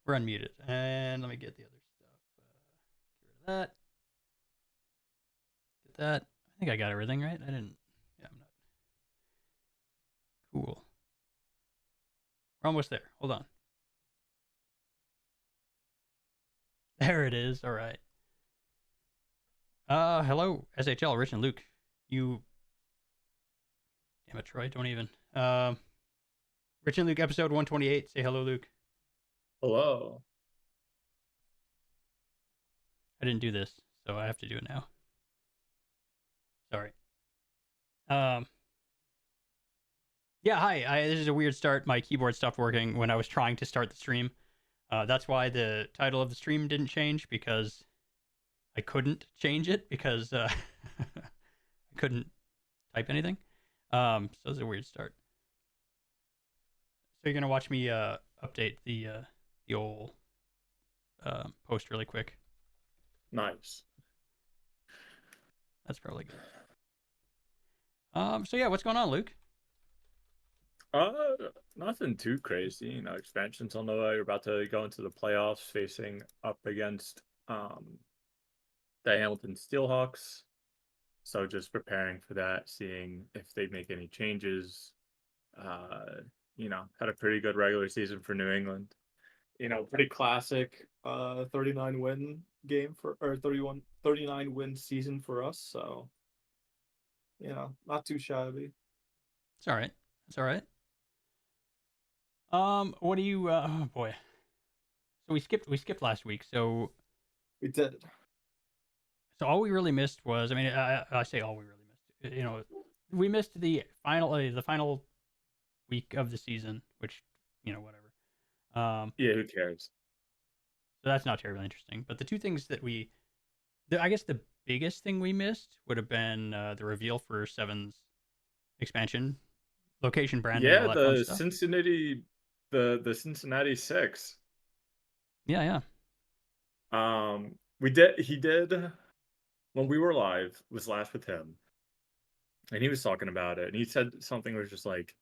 We're unmuted. And let me get the other stuff. Get rid of that. Get that. I think I got everything right. I didn't. Yeah, I'm not. Cool. We're almost there. Hold on. There it is. All right. Hello, SHL, Rich and Luke. You. Damn it, Troy. Don't even. Rich and Luke, episode 128. Say hello, Luke. Hello. I didn't do this, so I have to do it now. Sorry. Um. Yeah, hi. This is a weird start. My keyboard stopped working when I was trying to start the stream. That's why the title of the stream didn't change, because I couldn't change it because I couldn't type anything. So it's a weird start. So you're gonna watch me update the old post really quick. Nice. That's probably good. So yeah, what's going on, Luke? Uh, Nothing too crazy. Expansion's on the way. We're about to go into the playoffs, facing up against the Hamilton Steelhawks. So just preparing for that, seeing if they make any changes. Had a pretty good regular season for New England. Pretty classic 39 win game for or 39 win season for us. So, not too shabby. It's all right. It's all right. What do you? Oh boy. So we skipped last week. We did. So all we really missed was, I mean, I say all we really missed. We missed the final week of the season, which whatever. Yeah, who cares? So that's not terribly interesting. But the two things that I guess the biggest thing we missed would have been the reveal for Seven's expansion, location, branding, Yeah, all that fun stuff. the Cincinnati Six. Yeah, yeah. He did when we were live was last with him, and he was talking about it, and he said something was just like,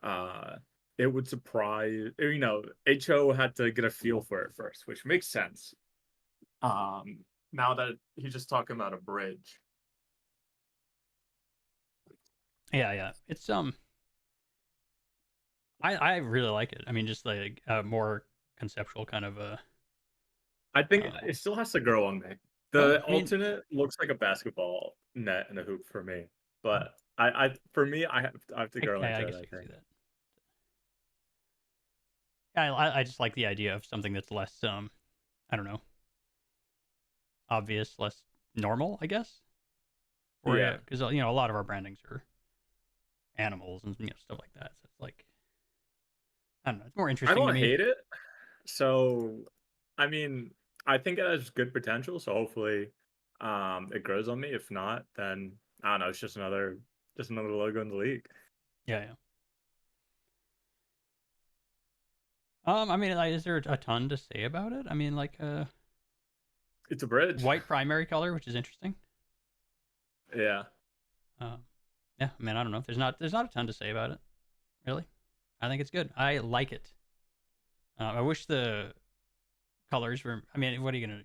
uh, it would surprise, HO had to get a feel for it first, which makes sense. Now that he's just talking about a bridge. Yeah, yeah. I really like it. I mean, just like a more conceptual kind of a. I think it still has to grow on me. Well, The I mean, alternate looks like a basketball net and a hoop for me, but for me, I have to grow I into it, guess I I can see think. that. Yeah, I just like the idea of something that's less I don't know, obvious, less normal, I guess. For you, Yeah. because a lot of our brandings are animals and stuff like that. So it's like, I don't know, it's more I interesting to don't me. hate it. So, I mean, I think it has good potential, so hopefully it grows on me. If not, then I don't know, it's just another logo in the league. Yeah, yeah. I mean, like, is there a ton to say about it? I mean, like, It's a bridge. white primary color, which is interesting. Yeah. Um, yeah, I mean, I don't know. There's not a ton to say about it, really. I think it's good. I like it. I wish the colors were. I mean, what are you gonna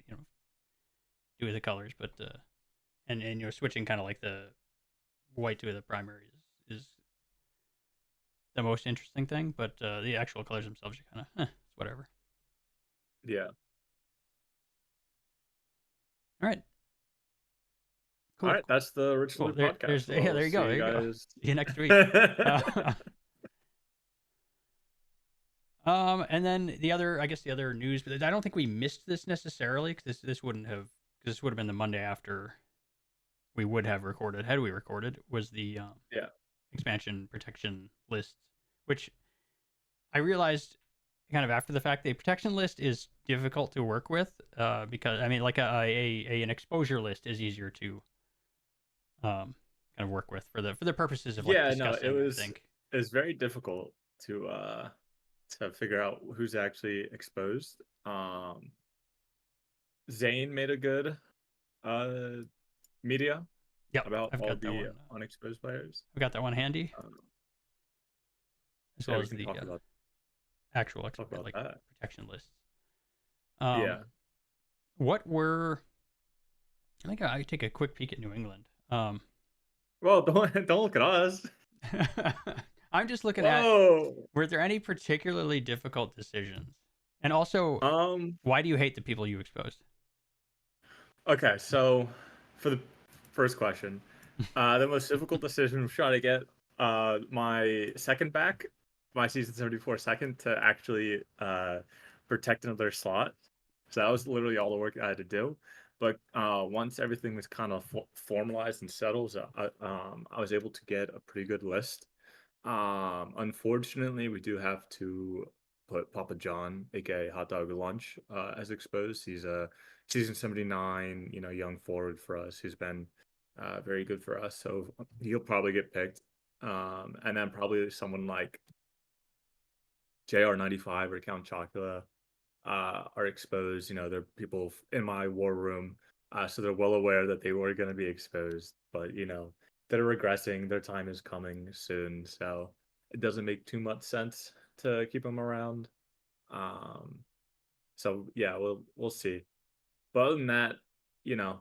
do with the colors? But and switching kind of like the white to the primary is the most interesting thing. But the actual colors themselves are kind of it's whatever. Yeah. All right, All cool, right, that's the Rich cool. Luke podcast. Yeah, We'll there you see go, you there you go. guys. See you next week. Uh, and then I guess the other news, but I don't think we missed this necessarily because this wouldn't have because this would have been the Monday after we would have recorded had we recorded was the Yeah. expansion protection list, which I realized kind of after the fact the protection list is difficult to work with because I mean like an exposure list is easier to kind of work with for the purposes of like Yeah, no, it discussing. I was think. it was very difficult to figure out who's actually exposed. Zane made a good uh media Yep, about I've all got that the one. unexposed players. I've got that one handy Um, as yeah, well we as can the talk about actual talk about like that. protection lists. Um, what were? I think I take a quick peek at New England. Well, don't look at us. I'm just looking at, Whoa. were there any particularly difficult decisions? And also, Um. why do you hate the people you exposed? Okay, so for the first question, the most difficult decision was trying to get my second back, my season 74 second, to actually protect another slot. So that was literally all the work I had to do. But once everything was kind of formalized and settled, I was able to get a pretty good list. Unfortunately, we do have to put Papa John, aka Hot Dog Lunch, as exposed. He's a season 79, young forward for us who's been very good for us. So he'll probably get picked. And then probably someone like JR95 or Count Chocula are exposed. They're people in my war room, so they're well aware that they were going to be exposed. But they're regressing. Their time is coming soon, so it doesn't make too much sense to keep them around. Um, so yeah, we'll see. But other than that, you know,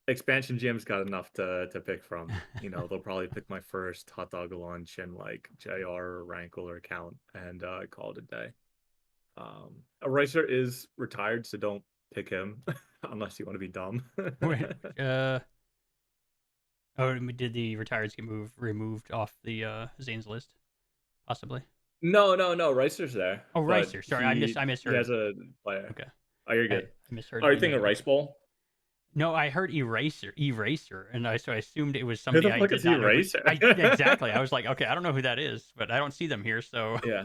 expansion GM's got enough to pick from. They'll probably pick my first hot dog lunch and like JR or Rankle or Count and call it a day. Eraser is retired, so don't pick him unless you want to be dumb. Wait, did the retires get removed off the Zane's list? Possibly. No, Ricer's there. Oh, but Ricer. Sorry, I he misheard. has a player. Okay. Oh, you're I good. misheard. Are you the thinking name. Rice Bowl? No, I heard Eraser, and so I assumed it was Who somebody the I fuck did is not know. Eraser? Exactly. I was like, okay, I don't know who that is, but I don't see them here, so Yeah.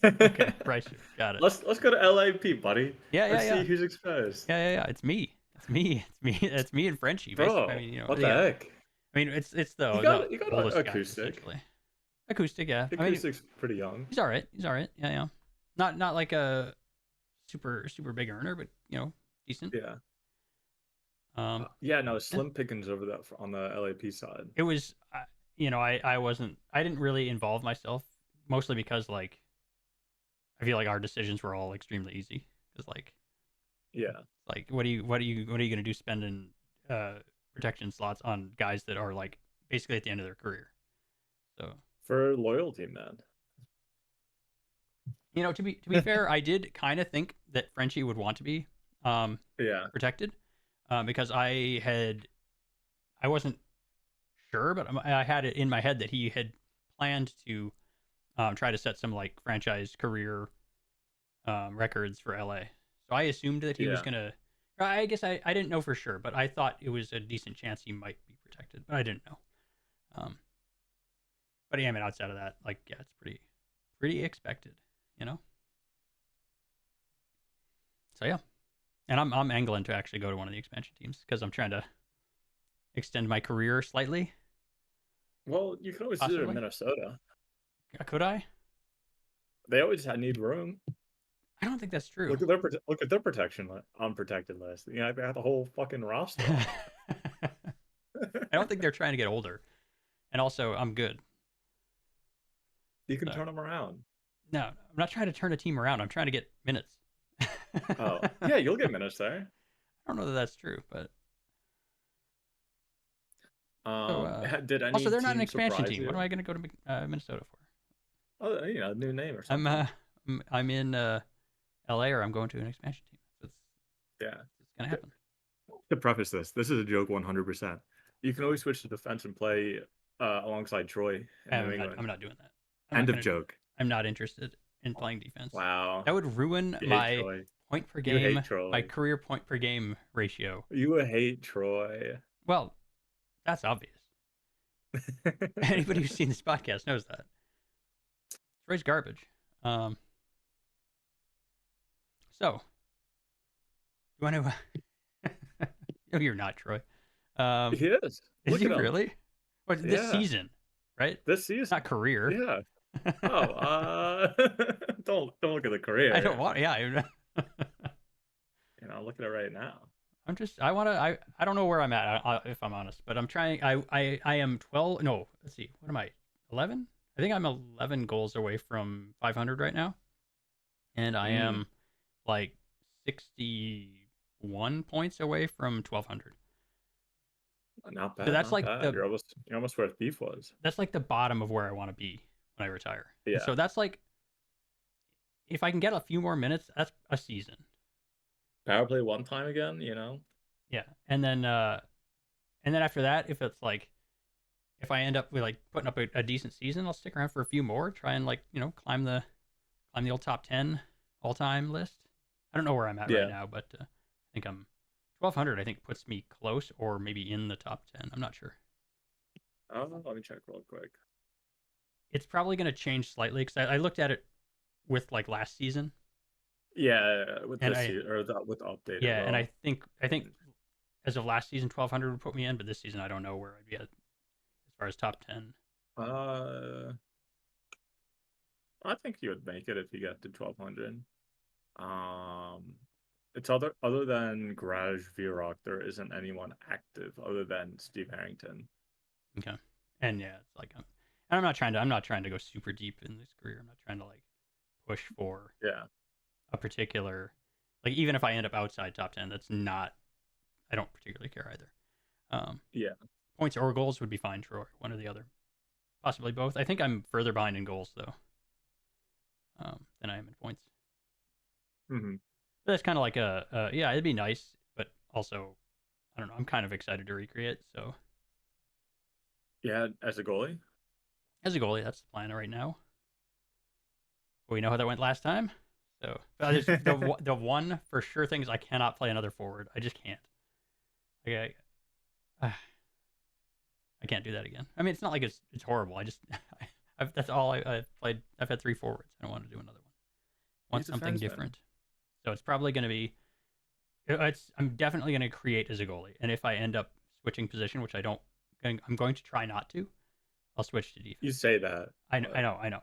okay, Ricer, got it. Let's go to LAP, buddy. Yeah, Let's yeah. see who's exposed. Yeah. It's me. It's me and Frenchie. Bro, I mean, what the heck? I mean, it's the You got oldest guy, acoustic. essentially. Acoustic, yeah. Acoustic's pretty young. He's all right. Yeah. Not like a super big earner, but decent. Yeah. Slim pickings over that on the LAP side. It was, I didn't really involve myself, mostly because like I feel like our decisions were all extremely easy. Because what are you gonna do spending protection slots on guys that are like basically at the end of their career? So for loyalty, man. To be fair, I did kind of think that Frenchie would want to be protected, because I wasn't sure, but I had it in my head that he had planned to try to set some like franchise career records for LA. So I assumed that he was gonna. I guess I didn't know for sure, but I thought it was a decent chance he might be protected, but I didn't know. But yeah, I mean, outside of that, like, yeah, it's pretty expected, So yeah, and I'm angling to actually go to one of the expansion teams because I'm trying to extend my career slightly. Well, you can always do it in Minnesota. Could I? They always need room. I don't think that's true. Look at their protection unprotected list. I got the whole fucking roster. I don't think they're trying to get older, and also I'm good. You can turn them around. No, I'm not trying to turn a team around. I'm trying to get minutes. Oh, yeah, you'll get minutes there. I don't know that that's true, but did any also they're not an team expansion surprise team. you? What am I going to go to Minnesota for? Oh, new name or something. I'm in LA, or I'm going to an expansion team. It's yeah, it's gonna happen. To preface this is a joke 100%. You can always switch to defense and play alongside Troy in New England. I'm not doing that. End of joke. I'm not interested in playing defense. Wow. That would ruin my point per game, my career point per game ratio. You hate Troy. Well, that's obvious. Anybody who's seen this podcast knows that. Troy's garbage. So, you want to? No, you're not, Troy. He is. Is he really? What, this season, right? This season, not career. Yeah. Oh, don't look at the career. I don't want. Yeah. Look at it right now. I don't know where I'm at, if I'm honest, but I'm trying. I am 12. No, let's see. What am I? 11? I think I'm 11 goals away from 500 right now, and I am like 61 points away from 1200. Not So bad, that's not like bad. the You're almost where Thief was. that's like the bottom of where I want to be when I retire. And Yeah. so that's like if I can get a few more minutes, that's a season. Power play one time again, Yeah. And then after that, if it's like if I end up with like putting up a decent season, I'll stick around for a few more, try and like, climb the old top 10 all-time list. I don't know where I'm at right Yeah. now, but I think I'm 1200 I think puts me close or maybe in the top 10. I'm not sure. Let me check real quick. It's probably going to change slightly cuz I looked at it with like last season. Yeah, with And this I season, or with the update as yeah, and well. I think as of last season 1200 would put me in, but this season I don't know where I'd be at as far as top 10. Uh, I think you would make it if you get to 1200. It's other than Garage V-Rock, there isn't anyone active other than Steve Harrington. Okay. And yeah, it's like I'm not trying to go super deep in this career. I'm not trying to like push for Yeah. a particular like even if I end up outside top 10, that's not I don't particularly care either. Yeah. Points or goals would be fine for one or the other. Possibly both. I think I'm further behind in goals though, than I am in points. Mm-hmm. But that's kind of like yeah, it'd be nice, but also I don't know. I'm kind of excited to recreate. So Yeah, as a goalie. as a goalie, that's the plan right now. We know how that went last time. So the one for sure thing is I cannot play another forward. I just can't. Okay, I can't do that again. I mean, it's not like it's horrible. I just that's all I've played. I've had 3 forwards. I don't want to do another one. Want He's a something defenseman. different. So it's probably going to be. I'm definitely going to create as a goalie, and if I end up switching position, which I don't, I'm going to try not to. I'll switch to defense. You say that. I know.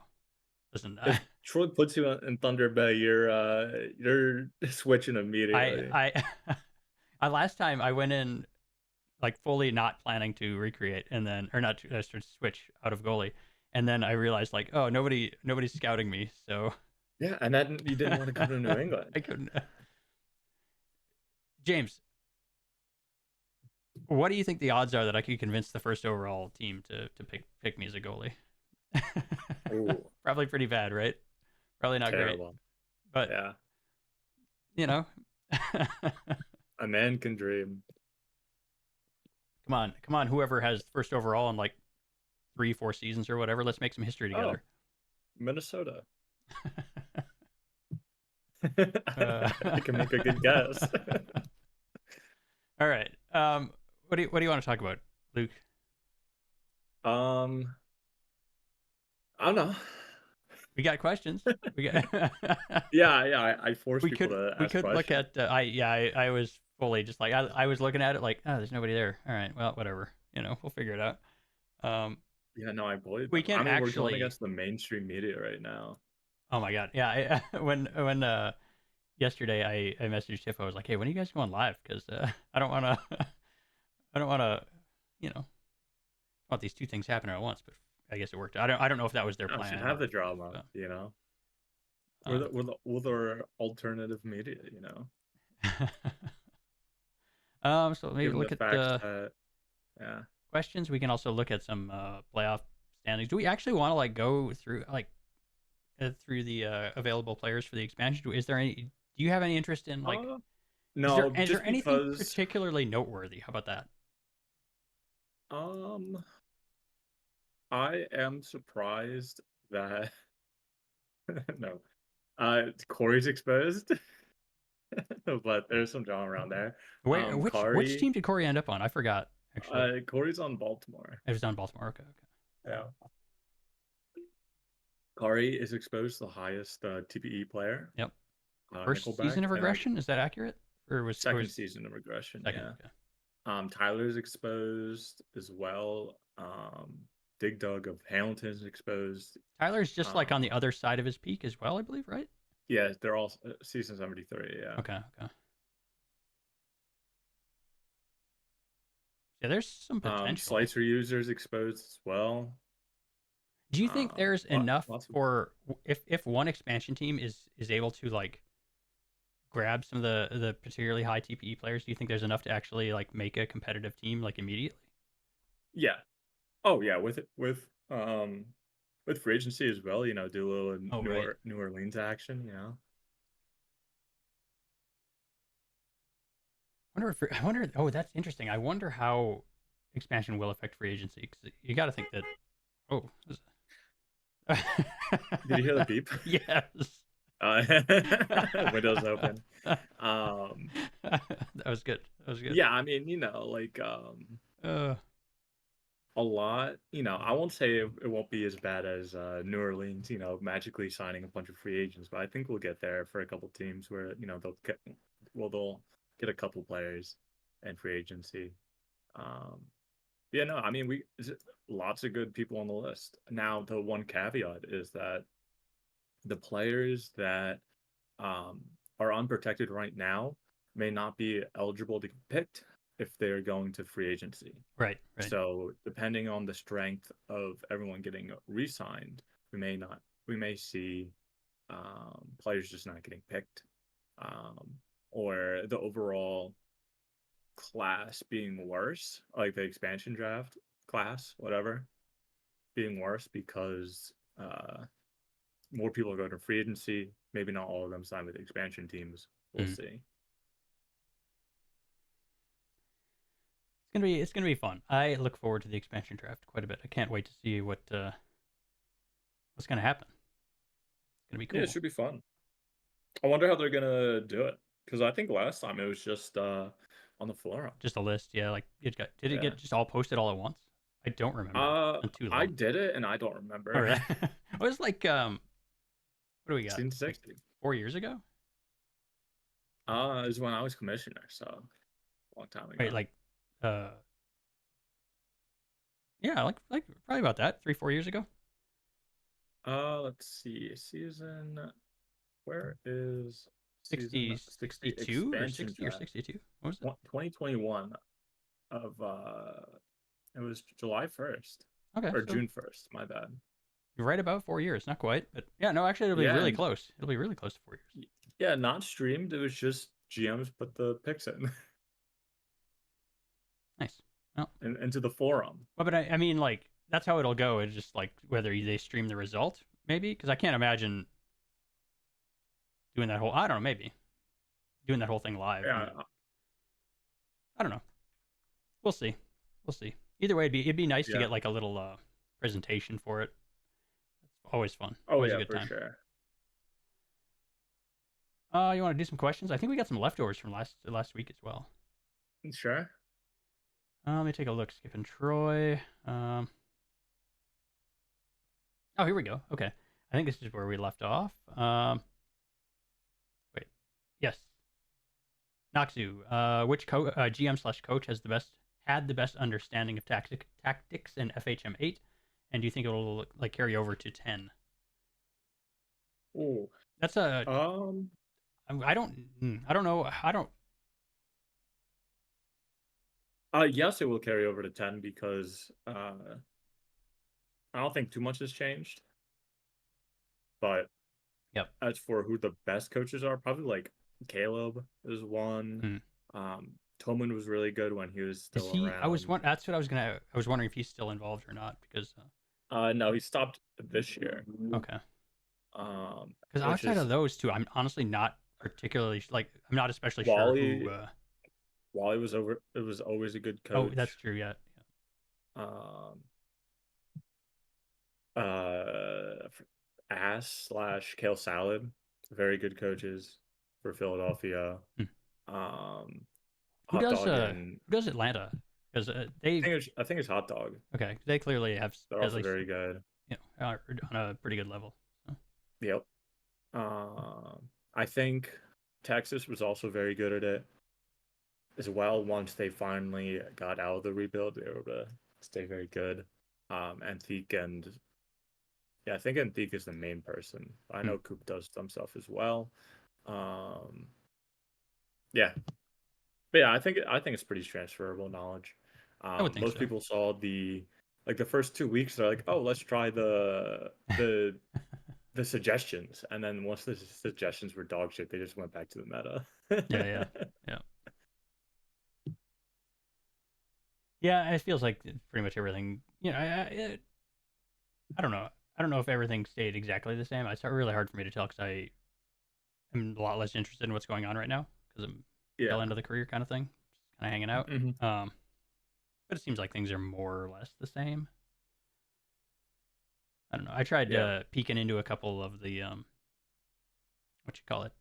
Listen, If Troy puts you in Thunder Bay, you're switching immediately. I last time I went in like fully not planning to recreate and then or not to switch out of goalie, and then I realized like oh nobody's scouting me, so Yeah, and then you didn't want to come to New England. I couldn't. James, what do you think the odds are that I could convince the first overall team to pick me as a goalie? Ooh, Probably pretty bad, right? Probably not terrible. great, but Yeah, you know. a man can dream. Come on, whoever has first overall in like 3-4 seasons or whatever, let's make some history together. Minnesota. Uh, I can make a good guess. All right. What do you want to talk about, Luke? I don't know. We got questions. We got. Yeah. I force we people could to we ask could look questions. at. I was fully just like I was looking at it like oh there's nobody there. All right, well whatever. We'll figure it out. Yeah, no, I believe We them. can I mean, we're going actually. against the mainstream media right now. Oh my god, yeah. When yesterday I messaged Tiff. I was like, hey, when are you guys going live? Because I don't want to. I don't want to. Want these two things happening at once, but I guess it worked. I don't know if that was their No, plan. should have the Or, drama, uh, We're the alternative media, so maybe Given the look at fact the that, yeah. questions. We can also look at some playoff standings. Do we actually want to like go through through the available players for the expansion? Is there any? Do you have any interest in like? No, Is just there anything because particularly noteworthy? How about that? um I am surprised that no. Corey's exposed. But there's some drama around there. Which Kari, team did Corey end up on? I forgot actually. Corey's on Baltimore. It was on Baltimore. Okay. Yeah. Kari is exposed to the highest TPE player. Yep. First Nickelback, season of regression, is that accurate? Or second season of regression, second, yeah. okay. Tyler's exposed as well. Dig Dug of Hamilton's exposed. Tyler's just like on the other side of his peak as well, I believe, right? Yeah, they're all season 73, yeah. Okay. Yeah, there's some potential. Slicer users exposed as well. Do you think there's enough for if one expansion team is able to like grab some of the particularly high TPE players? Do you think there's enough to actually like make a competitive team like immediately? Yeah. Oh yeah, with free agency as well, do a little Oh, right. New Orleans action. I wonder. Oh, that's interesting. I wonder how expansion will affect free agency because you got to think that. Oh, Did you hear the beep? yes. Windows open. That was good. That was good. Yeah, I mean, Uh, a lot. I won't say it won't be as bad as New Orleans, magically signing a bunch of free agents, but I think we'll get there for a couple teams where they'll get a couple players and free agency. Um, yeah, no, I mean lots of good people on the list. Now, the one caveat is that the players that um, are unprotected right now may not be eligible to get picked if they're going to free agency. right. Right. So depending on the strength of everyone getting re-signed, we may see players just not getting picked, um, or the overall class being worse, like the expansion draft class, whatever, being worse because more people are going to free agency. Maybe not all of them sign with the expansion teams. We'll Mm. see. It's gonna be fun. I look forward to the expansion draft quite a bit. I can't wait to see what's gonna happen. It's gonna be Yeah, it cool. should be fun. I wonder how they're gonna do it because I think last time it was just on the forum. Just a list, yeah. Like did it Yeah. get just all posted all at once? I don't remember. It's been too I long. did it and I don't All remember. right. It was like what do we got? Like 1660. 4 years ago? Is when I was commissioner, so a long time Wait, ago. like uh yeah, like probably about that. 3-4 years ago. Let's see. Where is season 60, 60 62 or expansion 60 or draft? 62. What was it? 2021 of it was July 1st Okay, or so June 1st, my bad. you're right about 4 years. Not quite, but yeah, no, actually it'll be Yeah, really and close. It'll be really close to 4 years. yeah, not streamed. It was just GMs put the picks in Nice. Well, into the forum. well, but I mean, like that's how it'll go. It's just like whether they stream the result, maybe, because I can't imagine doing that whole. I don't know, maybe doing that whole thing live. I Yeah, mean, I don't know. We'll see. We'll see. Either way, it'd be nice to yeah. get like a little presentation for it. It's always fun. Oh Always a yeah, good for time. sure. You want to do some questions? I think we got some leftovers from last week as well. Sure. Let me take a look. Skip and Troy. Oh, here we go. Okay. I think this is where we left off. Wait. Yes. Noxu. Which GM/coach has had the best understanding of tactics in FHM 8, and do you think it will like carry over to 10? Oh. That's a. Um. I don't know. I don't. Yes, it will carry over to 10 because I don't think too much has changed. But Yep. as for who the best coaches are, probably like Caleb is one. Hmm. Tillman was really good when he was Is still he? around. That's what I was gonna. I was wondering if he's still involved or not because. No, he stopped this year. Okay. Because Which outside is of those two, I'm honestly not particularly like. I'm not especially sure who. Wally. Wally was over. It was always a good Oh, that's coach. true. Yeah. Um. Uh. Ass/Kale Salad, very good coaches for Philadelphia. Hmm. Um. Who Hot does Dog and who does Atlanta? Because they I think it's Hot Dog. okay, they clearly have They're at also least very good. are on a pretty good level. So. Yep. I think Texas was also very good at it as well. Once they finally got out of the rebuild, they were able to stay very good. Antique and yeah, I think Antique is the main person. I Hmm. know Coop does some stuff as well. Um, yeah, but yeah, I think it's pretty transferable knowledge. I would think Most so. people saw the first 2 weeks. They're like, oh, let's try the the suggestions, and then once the suggestions were dog shit, they just went back to the meta. Yeah. Yeah, it feels like pretty much everything. I don't know. I don't know if everything stayed exactly the same. It's really hard for me to tell because I am a lot less interested in what's going on right now because I'm tail Yeah. end of the career kind of thing, just kind of hanging out. hmm But it seems like things are more or less the same. I don't know. I tried Yeah. peeking into a couple of the what you call it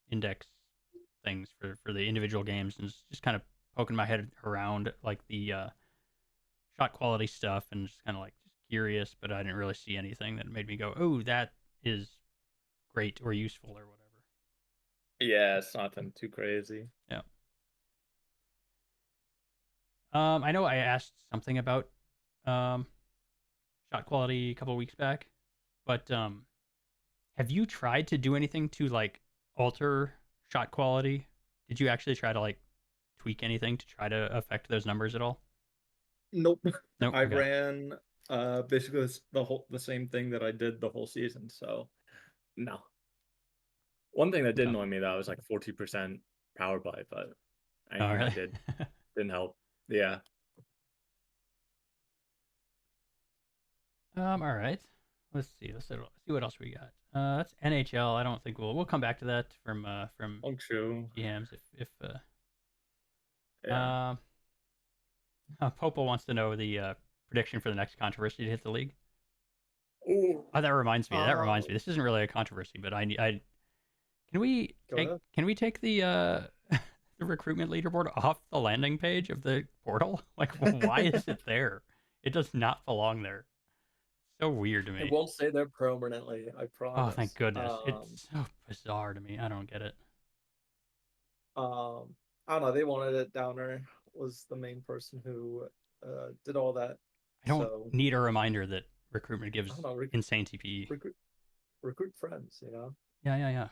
index things for the individual games and just kind of poking my head around like the shot quality stuff and just kind of like just curious, but I didn't really see anything that made me go, "Oh, that is great or useful or whatever." Yeah, it's nothing too crazy. Yeah. I know I asked something about um, shot quality a couple weeks back, but have you tried to do anything to like alter shot quality? Did you actually try to like tweak anything to try to affect those numbers at all? Nope. Nope. I Okay. ran basically the same thing that I did the whole season. So no. One thing that did Oh, annoy me though was like 40% power play, but oh anything I really? did didn't help. Yeah. All right. Let's see. Let's see what else we got. That's NHL. I don't think we'll come back to that from Oh, true. GMs if Yeah. Popo wants to know the prediction for the next controversy to hit the league. Ooh. Oh, that reminds me. That reminds me. Um, This isn't really a controversy, but I Go ahead. can we take the the recruitment leaderboard off the landing page of the portal? Like, why is it there? It does not belong there. So weird to It me. won't stay there permanently, I Oh, thank promise. goodness. It's so bizarre to me. I don't get it. I don't know. They wanted it. Downer was the main person who did all that. I don't So need a reminder that recruitment I don't gives know. insane TPE. Recruit, recruit friends. You know. Yeah. I've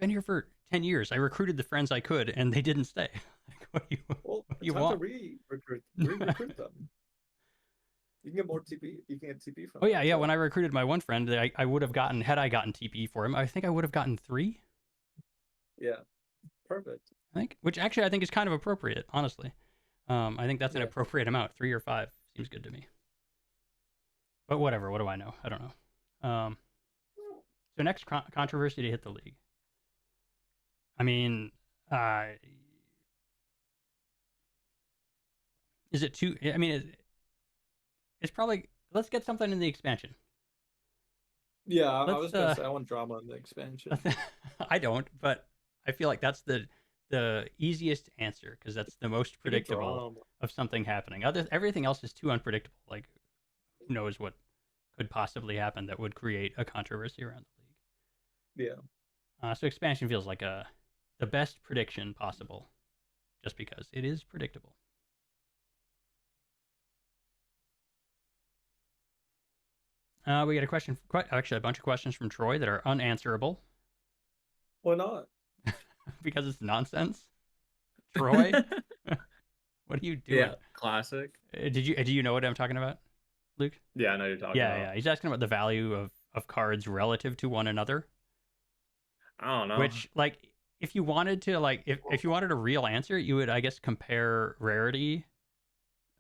been here for 10 years. I recruited the friends I could, and they didn't stay. Like, Well, what do it's you time to want? re-recruit them. You can get more TP. You can get TP from Oh, them yeah. too. When I recruited my one friend, I would have gotten, had I gotten TPE for him, I think I would have gotten 3, Yeah, perfect. I think, which actually I think is kind of appropriate, honestly. I think that's an Yeah. appropriate amount. 3 or 5 seems good to me. But whatever. What do I know? I don't know. So next controversy to hit the league. I mean, uh, is it too? I mean, it's probably. Let's get something in the expansion. Yeah, I Let's. was gonna say I want drama in the expansion. I don't, but I feel like that's the easiest answer because that's the most We need predictable drama. of something happening. Everything else is too unpredictable. Like, who knows what could possibly happen that would create a controversy around the league. Yeah. So expansion feels like the best prediction possible, just because it is predictable. We got a question, actually a bunch of questions from Troy that are unanswerable Why not? because it's nonsense. Troy, what are you doing? Yeah. Classic. Do you know what I'm talking about, Luke? Yeah, I know you're talking about. Yeah. He's asking about the value of cards relative to one another. I don't know. Which, like, if you wanted to, like, if you wanted a real answer, you would, I guess, compare rarity.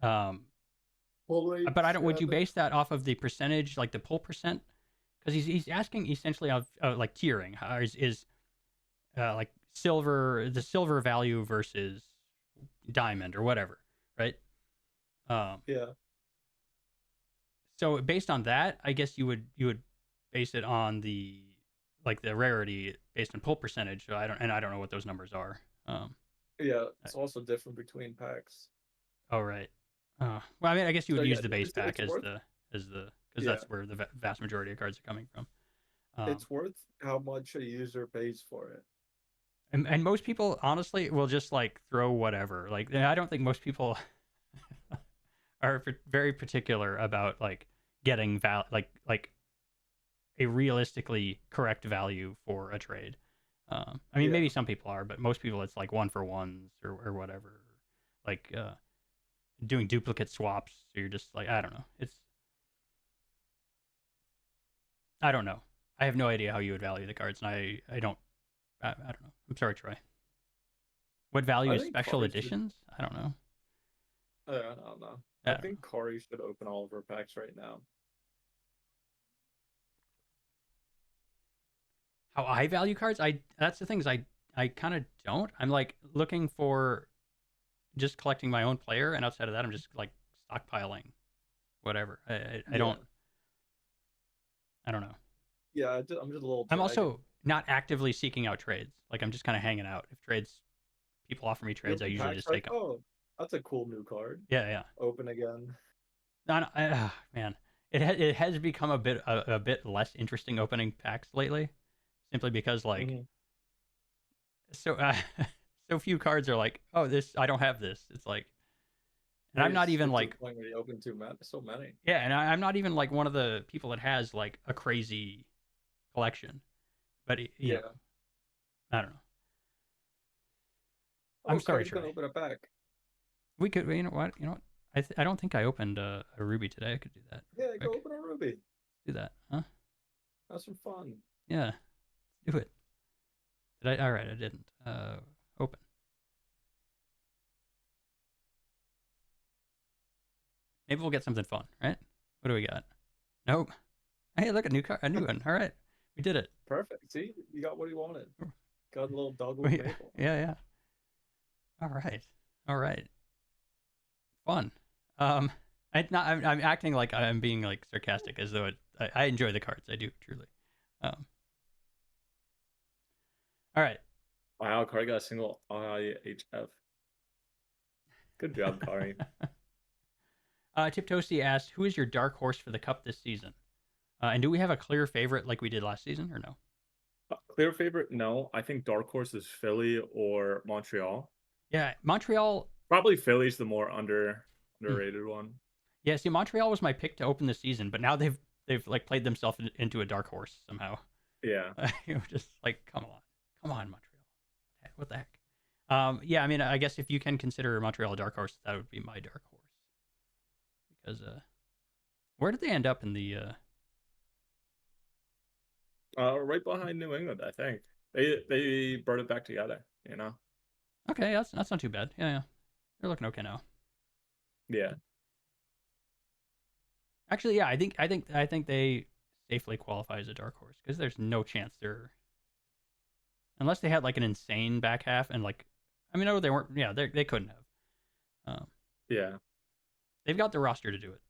But I don't. Would you base that off of the percentage, like the pull percent? Because he's asking essentially of like tiering. How is like the silver value versus diamond or whatever, right? Yeah. So based on that, I guess you would base it on the like the rarity based on pull percentage. So I don't know what those numbers are. Yeah, it's also different between packs. Oh right. Well, I mean, I guess you would So use yeah, the base pack it's worth because yeah, that's where the vast majority of cards are coming from. it's worth how much a user pays for it. And most people honestly will just like throw whatever. Like I don't think most people are very particular about like getting like a realistically correct value for a trade. I mean, Yeah. maybe some people are, but most people it's like 1-for-1s or whatever. Like doing duplicate swaps. So you're just like I don't know. It's I don't know. I have no idea how you would value the cards, and I don't know. I'm sorry, Troy. What value I is think special Kari should. editions? I don't know. I don't know. I I don't think Kari should open all of her packs right now. How I value cards? That's the thing is I kind of don't. I'm like looking for just collecting my own player, and outside of that, I'm just like stockpiling whatever. I don't know. Yeah, I'm just a little. I'm dragon. also not actively seeking out trades. Like I'm just kind of hanging out. If people offer me You trades, I open usually packs, just like, take them. oh, that's a cool new card. Yeah, yeah. Open again. Man, it has become a bit less interesting opening packs lately, simply because like Mhm. so so few cards are like, oh, this I don't have this. It's like, and I'm You not just even get to the like, point where you open so many. yeah, and I'm not even like one of the people that has like a crazy collection, but you know, Yeah. I don't know. Oh, I'm sorry, Kari's gonna Troy. open a pack. We could, you know what, I don't think I opened a Ruby today. I could do that. Yeah, Quick. go open a Ruby. Do that, huh? Have some fun. Yeah, do it. Did I? All right, I didn't. Open. Maybe we'll get something fun, right? What do we got? Nope. Hey, look, a new one. All right, we did it. Perfect. See, you got what you wanted. Got a little dog with We, maple. yeah. All right. Fun. I'm acting like I'm being like sarcastic, as though I enjoy the cards. I do truly. All right. Wow, Kari got a single IHF. Good job, Kari. Tip Toasty asked, "Who is your dark horse for the cup this season? And do we have a clear favorite like we did last season, or no?" Clear favorite? No, I think dark horse is Philly or Montreal. Yeah, Montreal. Probably Philly's the more underrated one. Yeah, see, Montreal was my pick to open the season, but now they've like played themselves into a dark horse somehow. Yeah. Just like, come on, Montreal. What the heck? Yeah, I mean, I guess if you can consider Montreal a dark horse, that would be my dark horse. Because where did they end up in the? Right behind New England, I think. They brought it back together, you know? Okay, that's not too bad. Yeah, they're looking okay now. Yeah. Actually, yeah, I think they safely qualify as a dark horse because there's no chance they're, unless they had like an insane back half and like, I mean, no, they weren't. Yeah, they couldn't have. Yeah. They've got the roster to do it.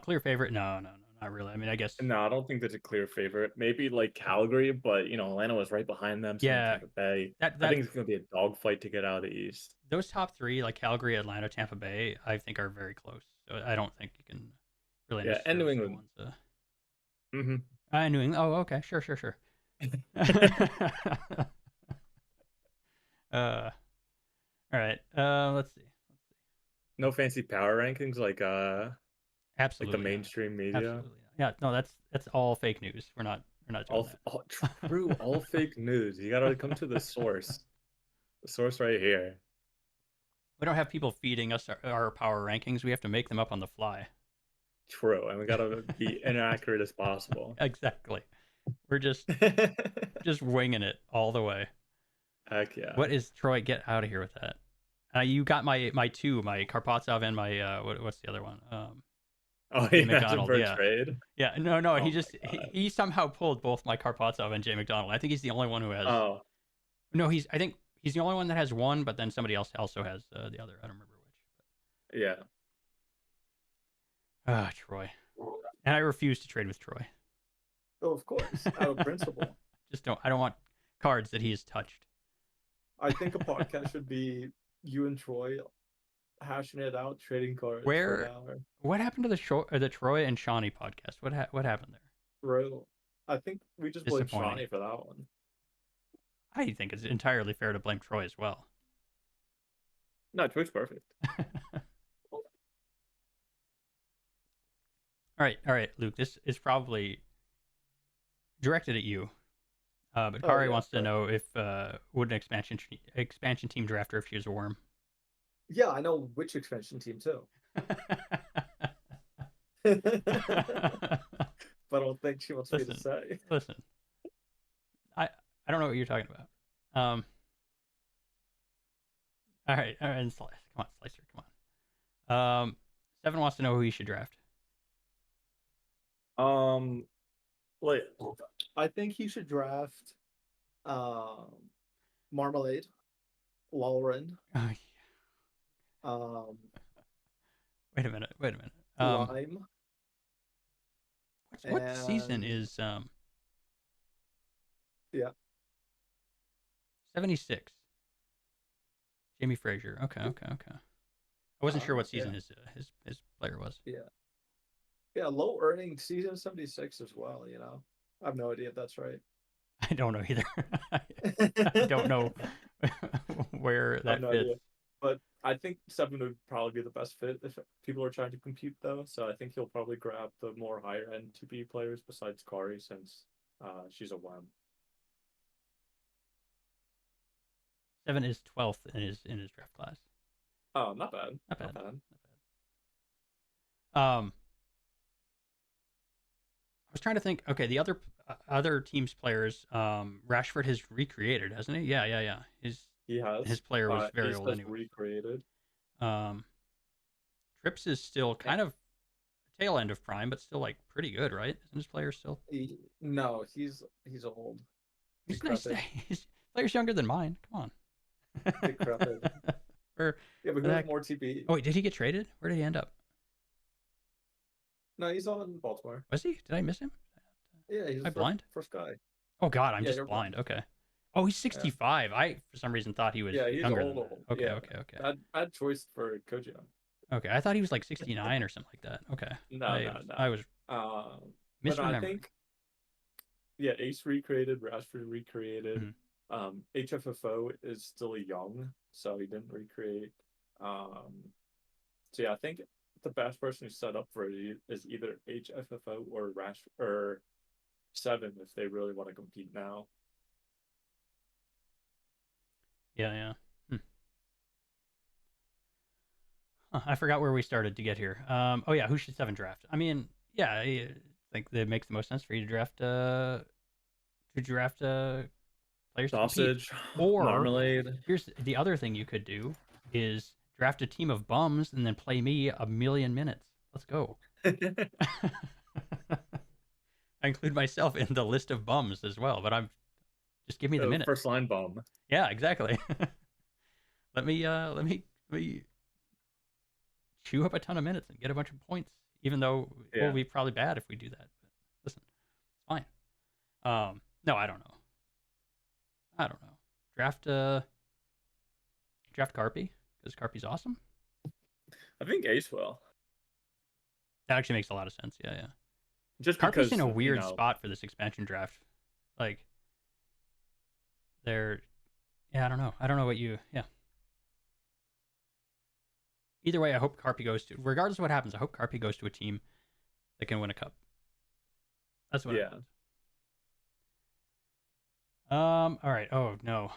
Clear favorite? No, not really. I mean, I guess. No, I don't think there's a clear favorite. Maybe like Calgary, but you know, Atlanta was right behind them. So Yeah, Tampa Bay. I that think it's gonna be a dogfight to get out of the East. those top three, like Calgary, Atlanta, Tampa Bay, I think are very close. So I don't think you can really. Yeah, and New England. Mm-hmm. New England. Oh, okay, sure. All right. Let's see. No fancy power rankings like Absolutely. like the mainstream media. Absolutely. Yeah. No, that's all fake news. We're not doing that. All true, all fake news. You gotta come to the source. The source right here. We don't have people feeding us our power rankings. We have to make them up on the fly. True, and we gotta be inaccurate as possible. Exactly. We're just winging it all the way. Heck yeah. What is Troy? Get out of here with that. You got my two, my Karpatsov and my what's the other one? Oh, Jay yeah, McDonald. for Yeah. trade. Yeah, no, Oh he my just God. he somehow pulled both my Karpatsov and Jay McDonald. I think he's the only one who has. Oh, No, I think he's the only one that has one, but then somebody else also has the other. I don't remember which. yeah. Ah, Troy. And I refuse to trade with Troy. Oh, of course, out of principle. I don't want cards that he has touched. I think a podcast should be you and Troy hashing it out, trading cards. Where- For an hour. What happened to the Troy and Shawnee podcast? What happened there? Real. I think we just blame Disappointing. Shawnee for that one. I think it's entirely fair to blame Troy as well. No, Troy's perfect. All right, Luke. This is probably directed at you. But Kari yeah, wants to sorry. know if would an expansion team draft her if she was a worm? Yeah, I know which expansion team too. but I don't think she wants me to Listen, say. listen. I don't know what you're talking about. All right, and Slicer, come on, Slicer, come on. Seven wants to know who he should draft. Wait, I think he should draft Marmalade, Lauren, Oh, um, wait a minute. Lime, What season and is yeah, 76? Jamie Frazier. Okay. I wasn't sure what season yeah, his player was. yeah, low earning season 76 as well. I have no idea if that's right. I don't know either. I don't know where I have that no fits. idea. But I think Seven would probably be the best fit if people are trying to compete, though. So I think he'll probably grab the more higher end 2B players besides Kari, since she's a WAM. Seven is 12th in his draft class. Oh, not bad. Not bad. Not bad. I was trying to think. Okay, the other team's players. Rashford has recreated, hasn't he? Yeah. He has. His player was very Ace old has anyway. recreated. Trips is still kind of tail end of prime, but still like pretty good, right? Isn't his player still? No, he's old. He's nice. Decrepit. His player's younger than mine. Come on. Decrepit. Or Yeah, but he has more TP. oh wait, did he get traded? Where did he end up? No, he's on Baltimore. Was he? Did I miss him? Yeah, he's Am I blind? first guy. Oh God, I'm Yeah, just you're blind. blind. Okay. Oh, he's 65. I for some reason thought he was Yeah, he's younger old, than old. that. Okay, Yeah. okay. Bad choice for Kojima. Okay, I thought he was like 69 or something like that. Okay. No. I was But I misremembering. think, yeah, Ace recreated, Rashford recreated. Mhm. HFFO is still young, so he didn't recreate. So yeah, I think the best person who's set up for it is either HFFO or or Seven if they really want to compete now. Yeah. Huh, I forgot where we started to get here. Oh yeah, who should Seven draft? I mean, yeah, I think that makes the most sense for you to draft players to compete. sausage, Or marmalade. here's the other thing you could do is draft a team of bums and then play me 1,000,000 minutes. Let's go. I include myself in the list of bums as well, but I'm just give me the minutes. First line bum. Yeah, exactly. let me chew up a ton of minutes and get a bunch of points, even though we'll be probably bad if we do that. But listen, it's fine. No, I don't know. Draft Carpy because Carpy's awesome. I think Ace will. That actually makes a lot of sense. Yeah. Just Carpy's because in a weird spot for this expansion draft. Like, I don't know. I don't know what you. Yeah. Either way, I hope Carpy goes to. Regardless of what happens, I hope Carpy goes to a team that can win a cup. That's what. Yeah. I want. All right. Oh no.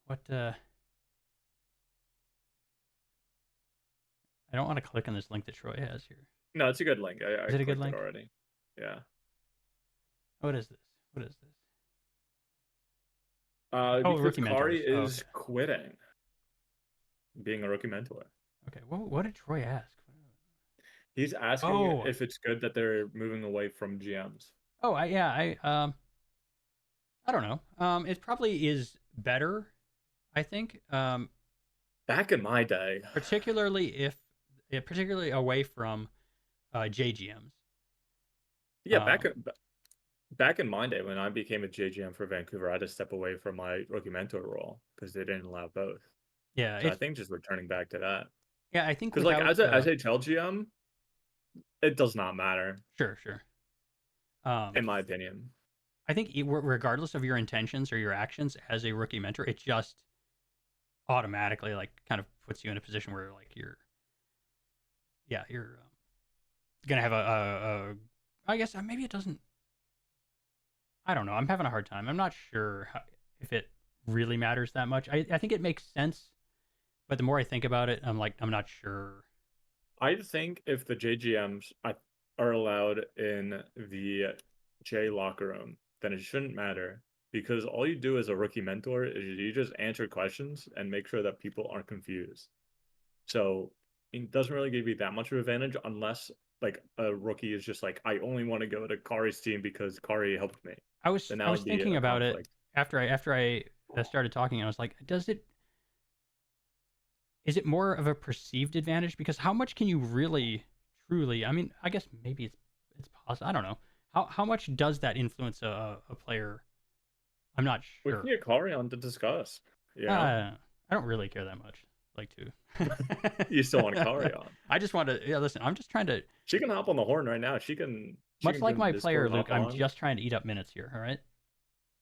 What? I don't want to click on this link that Troy has here. No, it's a good link. I Is it a good link? already? Yeah. What is this? Because Rookie Kari mentors. is quitting being a rookie mentor. Okay. What did Troy ask? He's asking if it's good that they're moving away from GMs. Oh, I don't know. It probably is better, I think. Back in my day, particularly away from JGMs. Yeah, back in my day when I became a JGM for Vancouver, I had to step away from my rookie mentor role because they didn't allow both. Yeah, so I think just returning back to that. Yeah, I think because like as a GM, it does not matter. Sure. In my opinion, I think regardless of your intentions or your actions as a rookie mentor, it just automatically like kind of puts you in a position where like you're gonna have a I guess maybe it doesn't. I don't know. I'm having a hard time. I'm not sure if it really matters that much. I think it makes sense, but the more I think about it, I'm not sure. I think if the JGMs are allowed in the J locker room, then it shouldn't matter because all you do as a rookie mentor is you just answer questions and make sure that people aren't confused. So it doesn't really give you that much of an advantage unless like a rookie is just like, I only want to go to Kari's team because Kari helped me. I was Then I that was would be thinking a about it conflict. after I started talking. I was like, is it more of a perceived advantage? Because how much can you really truly? I mean, I guess maybe it's possible. I don't know. How much does that influence a player? I'm not We can sure. get Kari on to discuss. You know, I don't really care that much. Like to. you still want Kari on. I just want to. Yeah, listen. I'm just trying to. She can hop on the horn right now. She can. Much like join my the player Discord, Luke, hop I'm on. just trying to eat up minutes here. All right.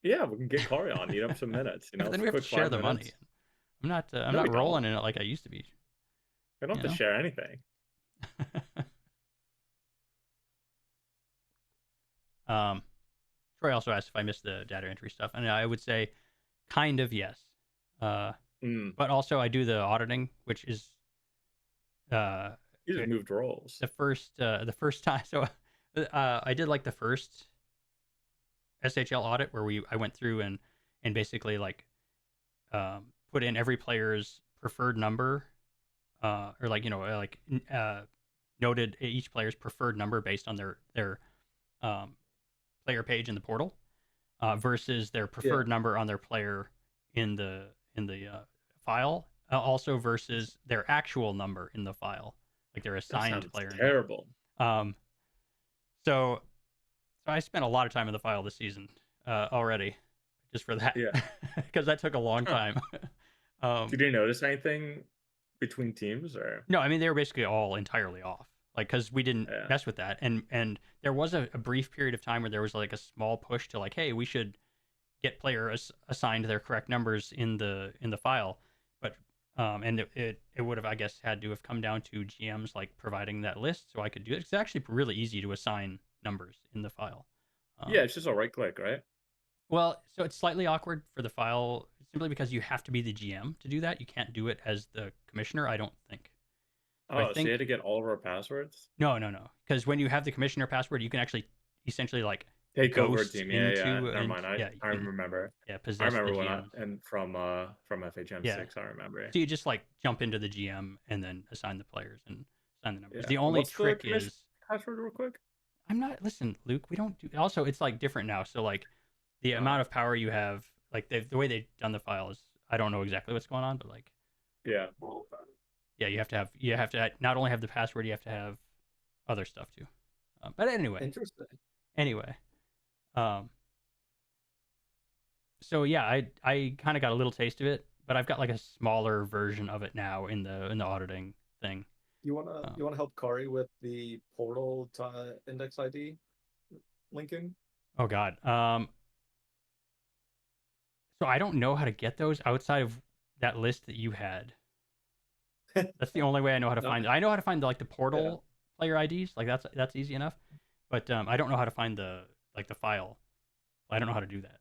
Yeah, we can get Kari on. Eat up some minutes. You But know, then we have to quick share 5 the money. minutes. I'm not. I'm No, we not rolling don't. in it like I used to be. We don't have You to know? share anything. Troy also asked if I missed the data entry stuff, and I would say, kind of yes. But also I do the auditing, which is You just it- moved roles. the first time. So I did like the first SHL audit where I went through and basically like put in every player's preferred number, or like noted each player's preferred number based on their player page in the portal, versus their preferred number on their player in the file, also versus their actual number in the file, like their That assigned sounds player terrible. number. So I spent a lot of time in the file this season already, just for that. Yeah. Because that took a long Huh. time. Did you notice anything between teams or? No, I mean they were basically all entirely off, like because we didn't Yeah. mess with that, and there was a brief period of time where there was like a small push to like, hey, we should get players assigned their correct numbers in the file, but and it would have, I guess, had to have come down to GMs like providing that list so I could do it. It's actually really easy to assign numbers in the file. Yeah, it's just a right click, right? Well, so it's slightly awkward for the file simply because you have to be the GM to do that. You can't do it as the commissioner, I don't think. So I Oh, so think you had to get all of our passwords? no. Because when you have the commissioner password, you can actually essentially like Take over a ghost team. Yeah, yeah. into Never mind. yeah, I you can, remember. yeah, I possess the remember when GM. and from FHM Yeah. 6, I remember. So you just like jump into the GM and then assign the players and assign the numbers. Yeah. The only What's the trick commission is password real quick? I'm not listen, Luke. We don't do. Also, it's like different now. So like the amount of power you have, like the way they've done the file is, I don't know exactly what's going on, but like Yeah. yeah, you have to not only have the password, you have to have other stuff too. But anyway, Interesting. So yeah, I kind of got a little taste of it, but I've got like a smaller version of it now in the auditing thing. You wanna help Kari with the portal to index ID linking? Oh God. So I don't know how to get those outside of that list that you had. That's the only way I know how to find it. I know how to find like the portal player IDs, like that's easy enough. But I don't know how to find the file. I don't know how to do that.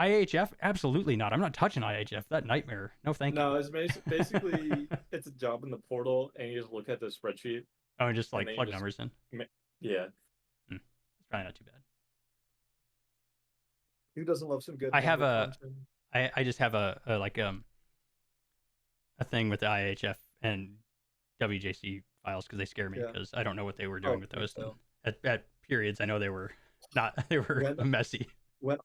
IHF? Absolutely not. I'm not touching IHF. That nightmare. No, thank you. No, it's basically it's a job in the portal, and you just look at the spreadsheet. Oh, and just and like then you plug just- numbers in. Yeah, It's probably not too bad. who doesn't love some good? I have number crunching? I just have a thing with the IHF and WJC files because they scare me Yeah. because I don't know what they were doing with me those. too. At periods, I know they were messy. When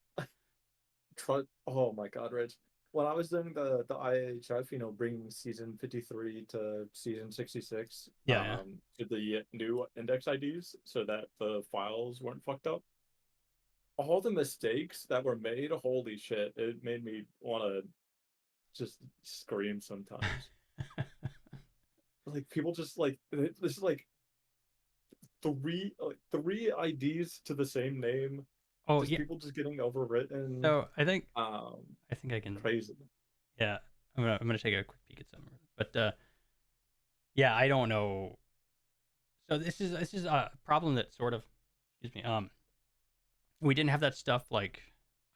oh my God, Rich. When I was doing the IHF, bringing season 53 to season 66, Yeah. to the new index IDs so that the files weren't fucked up. All the mistakes that were made, holy shit, it made me want to just scream sometimes. Like people just like this is like three IDs to the same name. Oh Just yeah. people just getting overwritten. So I think I can. Crazy. Yeah, I'm gonna take a quick peek at some, but yeah, I don't know. So this is a problem that sort of, excuse me, we didn't have that stuff like,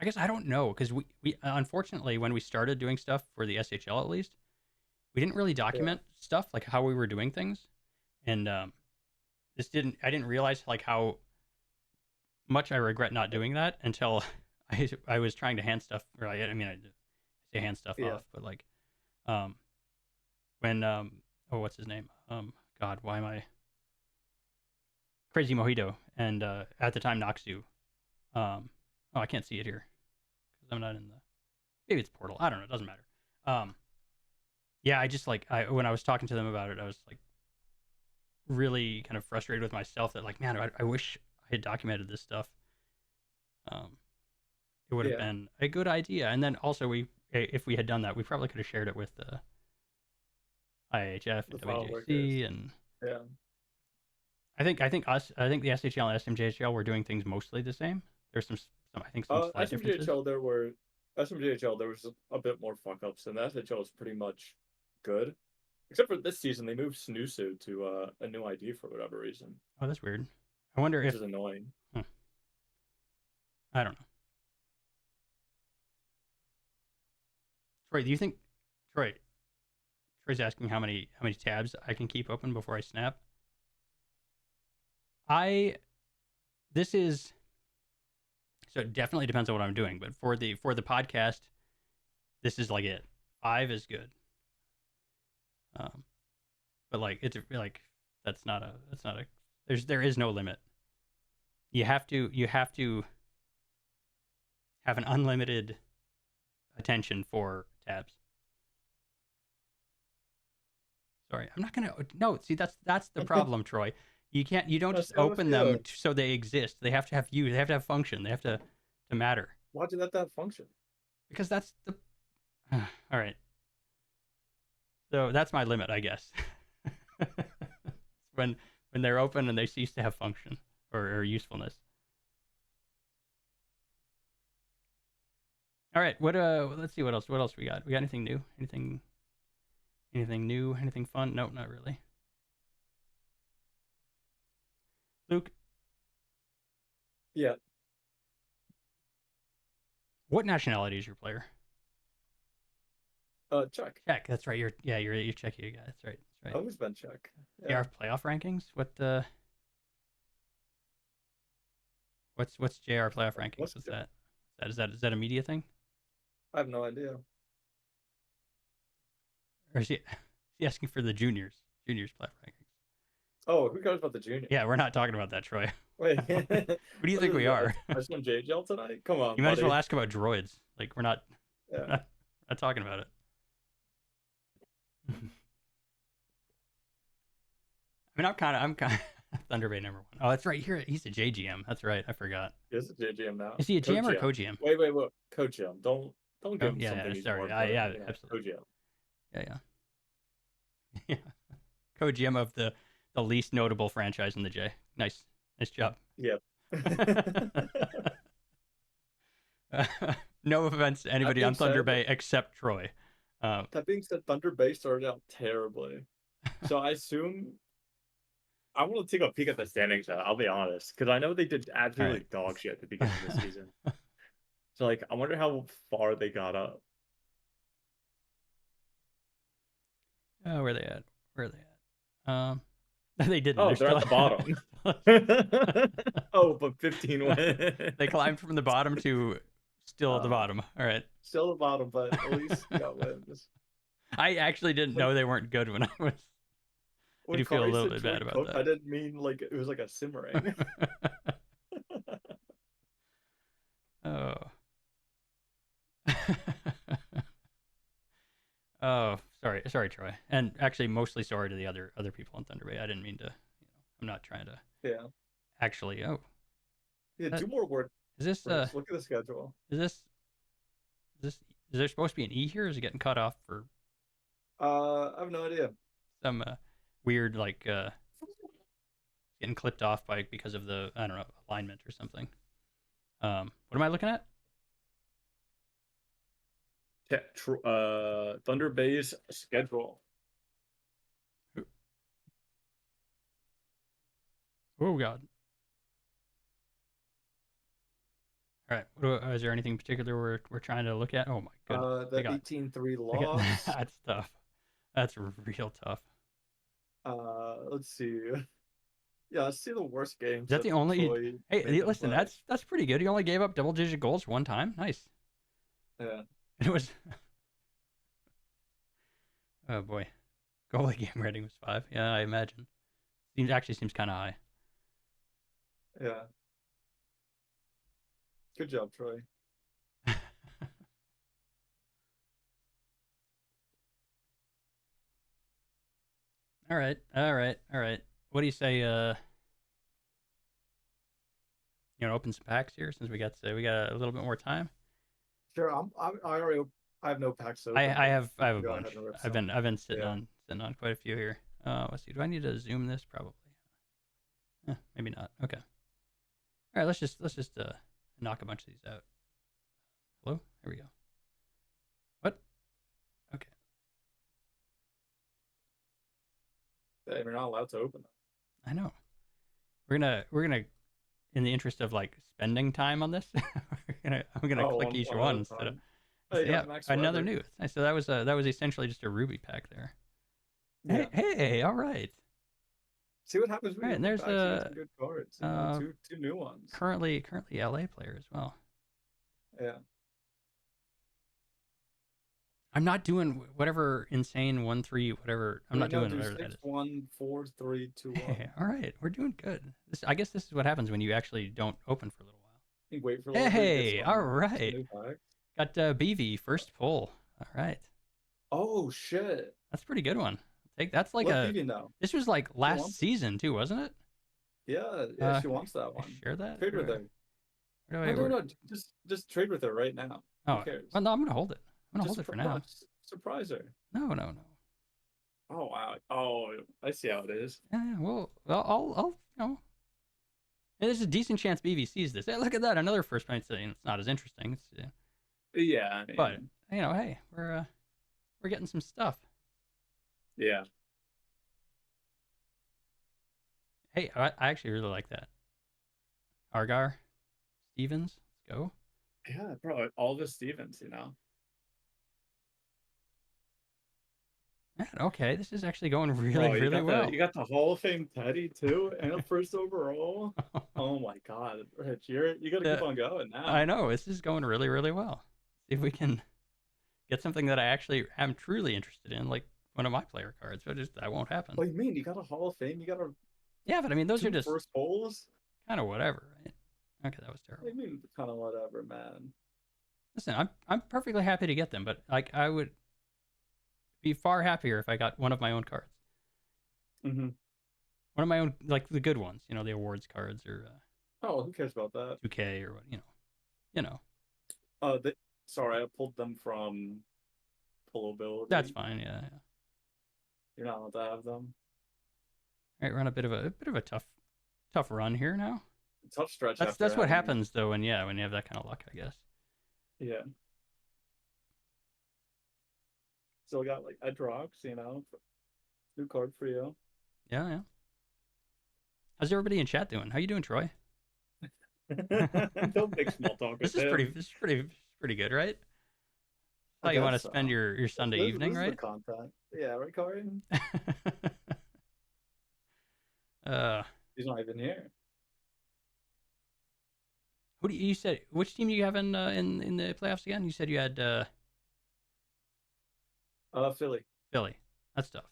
I guess I don't know because we unfortunately when we started doing stuff for the SHL at least, we didn't really document stuff like how we were doing things, and I didn't realize like how much I regret not doing that until I was trying to hand stuff, or I mean, I say hand stuff Yeah. off, but like, um, when, oh, what's his name? God, why am I? Crazy Mojito, and at the time Noxu. Oh, I can't see it here because I'm not in the. Maybe it's Portal. I don't know. It doesn't matter. Yeah, I just like when I was talking to them about it, I was like really kind of frustrated with myself that like, man, I wish I had documented this stuff. It would have Yeah. been a good idea, and then also if we had done that, we probably could have shared it with the IHF and The file WJC, workers. and Yeah. I think the SHL and SMJHL were doing things mostly the same. There's some I think some slight differences. SMJHL there was a bit more fuck ups, and the SHL was pretty much good. Except for this season, they moved Snoosu to a new ID for whatever reason, Oh, that's weird. I wonder which if is annoying. I don't know. Troy, do you think Troy's asking how many tabs I can keep open before I snap? This is so it definitely depends on what I'm doing, but for the podcast, this is like it. 5 is good. But like it's like that's not a there is no limit. You have to have an unlimited attention for tabs. Sorry, I'm not gonna. No, see that's the problem, Troy. You don't That's just how it open them feels. so they exist. They have to have you. They have to have function. They have to matter Why'd you let that function? because that's the. All right. So that's my limit, I guess. when they're open and they cease to have function or usefulness. All right. What let's see what else we got. We got anything new? Anything new? Anything fun? Nope, not really. Luke, Yeah. what nationality is your player? Czech. Czech. That's right. You're Czechia guy. That's right. That's right. Always been Czech. JR playoff rankings? What's JR playoff rankings? What's What's that? Is that a media thing? I have no idea. Or is he asking for the juniors playoff rankings? Oh, who cares about the junior? Yeah, we're not talking about that, Troy. Wait. Who do you think we are? SMJHL tonight? Come on, You might as buddy. well ask about droids. Like we're not Yeah. not talking about it. I mean, I'm kind of Thunder Bay #1. Oh, that's right. Here he's a JGM. That's right. I forgot. Is it JGM now? Is he a GM or co-GM? Wait. Co-GM. Don't give him yeah, something he's sorry. more Yeah, important. absolutely. Co-GM. Yeah. Yeah. Co-GM of the least notable franchise in the J. Nice job. Yep. No offense to anybody being on Thunder said- Bay except Troy. That being said, Thunder Bay started out terribly. So I assume I want to take a peek at the standings. I'll be honest, because I know they did absolutely Alright. dog shit at the beginning of the season. So like, I wonder how far they got up. Where are they at? They didn't. Oh, they're still at the bottom. Oh, but 15 wins. They climbed from the bottom to still at the Oh. bottom. All right. Still the bottom, but at least you got wins. I actually didn't know they weren't good when I was. When do feel a Kari little said bit bad Troy about cooked, that. I didn't mean like it was like a simmering. Oh. Oh, sorry, Troy. And actually, mostly sorry to the other people in Thunder Bay. I didn't mean to. I'm not trying to. Yeah. Actually, oh, Yeah, That- two more words. is this Look at the schedule. is there supposed to be an E here? Or is it getting cut off for I have no idea. some weird like getting clipped off because of the I don't know alignment or something? What am I looking at? Thunder Bay's schedule. Oh God! All right, is there anything particular we're trying to look at? Oh my goodness! The I got- 18-3 I got- loss. that's tough. That's real tough. Let's see. Yeah, I see the worst games. Is that the only? Troy Hey, made them listen, play. that's pretty good. You only gave up double-digit goals one time. Nice. Yeah. It was. Oh boy, goalie game rating was 5. Yeah, I imagine. Seems kind of high. Yeah. Good job, Troy. All right, all right, all right. What do you say? Open some packs here since we got a little bit more time. Sure, I have no packs I open. I have I have a Go bunch. ahead and rip I've some. been sitting Yeah. on quite a few here. Let's see. Do I need to zoom this? Probably. Maybe not. Okay. All right. Let's just knock a bunch of these out. Hello. Here we go. What? Okay. Damn, you're not allowed to open them. I know. We're gonna in the interest of like spending time on this. I'm gonna Oh, click each one one at a instead of time. Oh, you got yeah, max another forever. new. It's nice. So that was essentially just a Ruby pack there. Yeah. Hey, all right. See what happens when All right, you and open there's packs. You get some good cards. You know, uh, two new ones. currently LA player as well. Yeah. I'm not doing whatever insane 1-3 whatever. I'm not doing whatever that is. 1, 4, 3, 2, 1. Hey, all right, we're doing good. I guess this is what happens when you actually don't open for a little while. You wait for a little bit. Hey, Get all some right. new packs. Got BV first pull. All right, Oh shit! that's a pretty good one. That's like Let Vivi know. This was like wants last it. season too, wasn't it? Yeah, she wants that one. Share that. Trade with her. Where do I? No, just trade with her right now. Oh, Who cares? well, no, I'm gonna hold it. I'm gonna Just hold it for now. Surprise her. No. Oh wow. Oh, I see how it is. Yeah, well, I'll and there's a decent chance BV sees this. Hey, look at that, another first point saying it's not as interesting. It's, Yeah, I mean, but hey, we're getting some stuff. yeah. Hey, I actually really like that. Argar, Stevens, let's go. Yeah, bro, Alvis Stevens, you know. Man, okay, this is actually going really, Bro, really well. You got the Hall of Fame Teddy too, and a first overall. Oh my God, Rich, you got to keep on going now. I know this is going really, really well. See if we can get something that I actually am truly interested in, like one of my player cards. But that won't happen. What do you mean? You got a Hall of Fame? You got a but I mean those are just first polls. Kind of whatever, right? Okay, that was terrible. What do you mean, kind of whatever, man? Listen, I'm perfectly happy to get them, but like I would be far happier if I got one of my own cards. Mm-hmm. One of my own, like the good ones, the awards cards or Oh, who cares about that? 2K or what, you know. Sorry, I pulled them from pullability. That's fine. Yeah. You're not allowed to have them. All right, we're on a bit of a tough run here now. Tough stretch. That's what happens though when you have that kind of luck, I guess. Yeah. Still got like Edrox, new card for you. Yeah. How's everybody in chat doing? How you doing, Troy? Don't make small talk. This is pretty good, right? How you want to spend your Sunday evening, right? The content. Yeah, right, Corey? He's not even here. Who do you said? Which team do you have in the playoffs again? You said you had Philly. Philly. That's tough.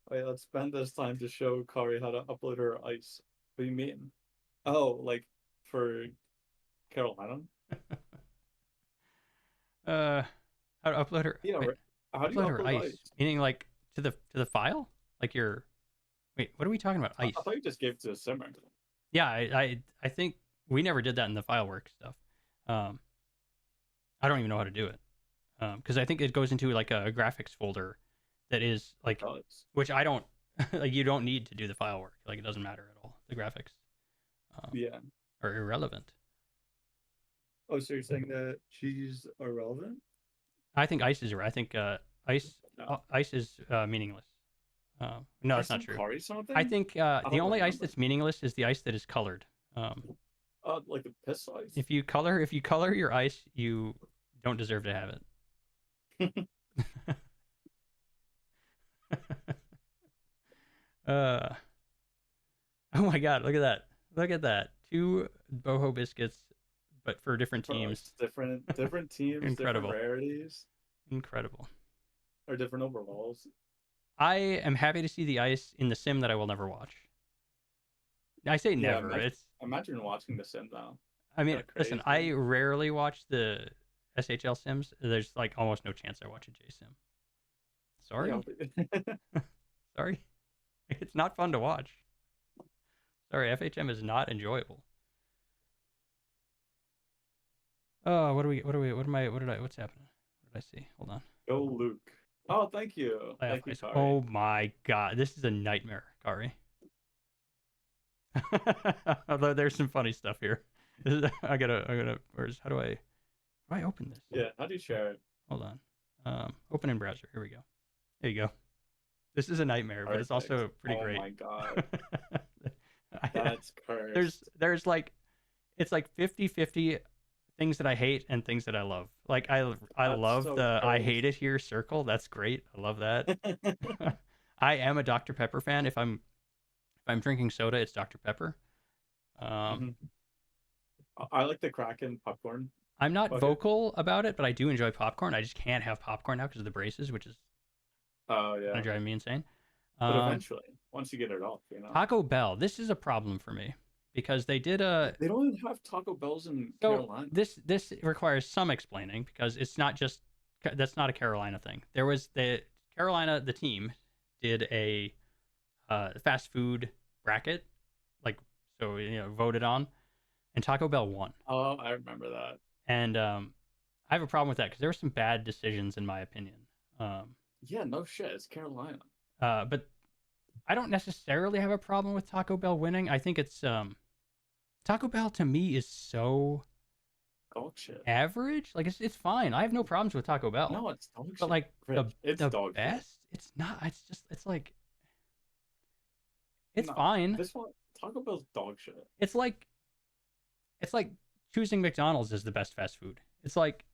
Oh yeah, let's spend this time to show Kari how to upload her ice. What do you mean? Oh, like for Carolina? How to upload her? Yeah, wait, how do you upload her ice? Meaning like to the file? Like your wait, what are we talking about? Ice. I thought you just gave it to a simmer. Yeah, I think we never did that in the file work stuff. I don't even know how to do it. Because I think it goes into like a graphics folder that is like, which I don't like. You don't need to do the file work. Like it doesn't matter at all. The graphics, are irrelevant. Oh, so you're saying that she's irrelevant? I think ice is. I think ice is meaningless. No, that's not true. I think the only ice that's meaningless is the ice that is colored. Like the piss ice. If you color your ice, you don't deserve to have it. my god, look at that. Look at that. 2 boho biscuits, but for different Bro, teams. it's different teams, Incredible. different rarities, Incredible. or different overalls. I am happy to see the ice in the sim that I will never watch. I say Yeah, never. imagine watching the sim now. I mean, kinda listen, crazy. I rarely watch the SHL sims. There's like almost no chance I watch a J sim. Sorry. Yeah. Sorry. It's not fun to watch. Sorry, FHM is not enjoyable. Oh, what's happening? What did I see? Hold on. Go Luke. Oh, thank you. Playoff Thank you, ice. Kari. Oh my god, this is a nightmare, Kari. Although there's some funny stuff here. I gotta. How do I open this? Yeah, how do you share it? Hold on. Open in browser. Here we go. There you go. This is a nightmare, but it's also pretty Oh great. my god. That's cursed. There's like, it's like 50-50 things that I hate and things that I love. Like I love so the I cursed. hate it here circle. That's great. I love that. I am a Dr. Pepper fan. If I'm drinking soda, it's Dr. Pepper. Mhm. I like the Kraken popcorn. I'm not Okay. vocal about it, but I do enjoy popcorn. I just can't have popcorn now because of the braces, which is Oh gonna yeah. drive me insane. But eventually, once you get it off, Taco Bell. This is a problem for me because they did a. They don't even have Taco Bells in So Carolina. this requires some explaining because it's not just that's not a Carolina thing. There was the team did a fast food bracket, like so voted on, and Taco Bell won. Oh, I remember that. And I have a problem with that because there were some bad decisions in my opinion. Yeah, no shit. It's Carolina. But I don't necessarily have a problem with Taco Bell winning. I think it's Taco Bell to me is so Dog shit. average. Like it's fine. I have no problems with Taco Bell. No, it's dog shit. But like It's the dog shit. best, it's not. It's like it's No, fine. This one, Taco Bell's dog shit. It's like choosing McDonald's as the best fast food. It's like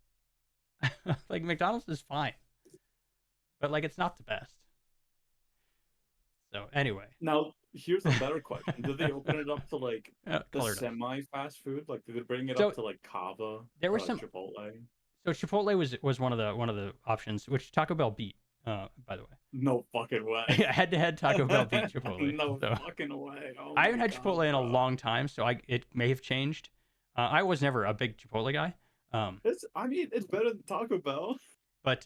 like McDonald's is fine, but like it's not the best. So anyway, Now, here's a better question: did they open it up to like the colored up. semi-fast food? Like, did they bring it So, up to like Cava? there were or, some- Chipotle. So Chipotle was one of the options, which Taco Bell beat. By the way, No fucking way. head to head, Taco Bell beat Chipotle. No So, fucking way. Oh I haven't my had God, Chipotle in a bro. long time, so it may have changed. I was never a big Chipotle guy. I mean, it's better than Taco Bell. But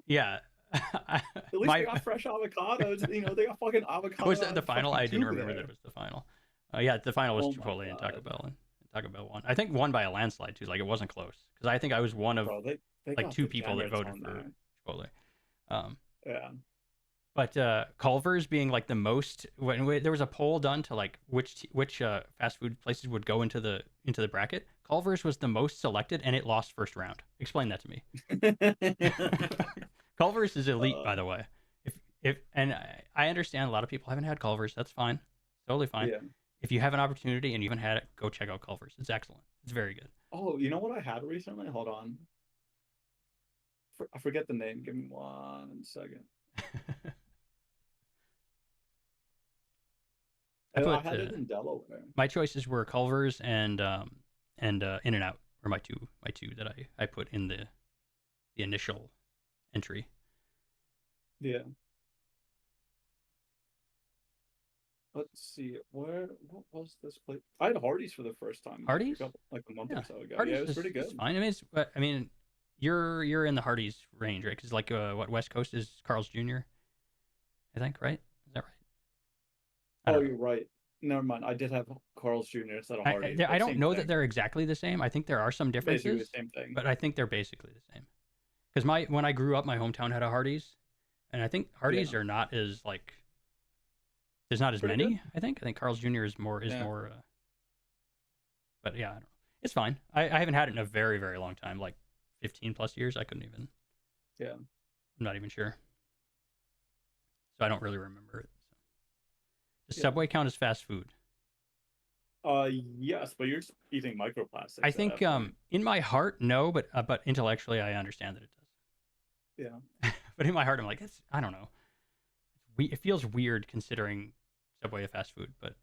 yeah. At least they got fresh avocados. They got fucking avocado. Was that the final? fucking I didn't tube remember there. that it was the final. Yeah, the final was Oh my Chipotle and Taco God. Bell, and Taco Bell won. I think won by a landslide too. Like it wasn't close because I think I was one of Bro, they like got 2 people that degenerates voted on for there. Chipotle. Yeah. But Culver's being like the most. There was a poll done to like which fast food places would go into the bracket. Culver's was the most selected, and it lost first round. Explain that to me. Culver's is elite, by the way. If I understand a lot of people haven't had Culver's. That's fine, totally fine. Yeah. If you have an opportunity and you haven't had it, go check out Culver's. It's excellent. It's very good. Oh, you know what I had recently? Hold on. I forget the name. Give me 1 second. I I put, had it in Delaware. My choices were Culver's and In-N-Out were my two that I put in the initial entry. Yeah. Let's see. What was this place? I had Hardee's for the first time. Hardee's? Like a month Yeah, or so ago. Hardee's Yeah, it was is, pretty good. is fine. I mean, you're in the Hardee's range, right? Because like what West Coast is Carl's Jr. I think, right? Is that right? Oh, you're right. Never mind. I did have Carl's Jr. instead of Hardee's. I don't know that they're exactly the same. I think there are some differences. Basically the same thing. But I think they're basically the same. Because when I grew up, my hometown had a Hardee's, and I think Hardee's are not as like. There's not as Pretty many. good. I think Carl's Jr. is more. Yeah. But yeah, I don't know. It's fine. I haven't had it in a very very long time, like 15 plus years. I couldn't even. Yeah. I'm not even sure. So I don't really remember it. So. Does Subway count as fast food? Yes, but you're eating microplastics. I think in my heart, no, but intellectually, I understand that it does. Yeah. But in my heart, I'm like, I don't know. It feels weird considering Subway a fast food, but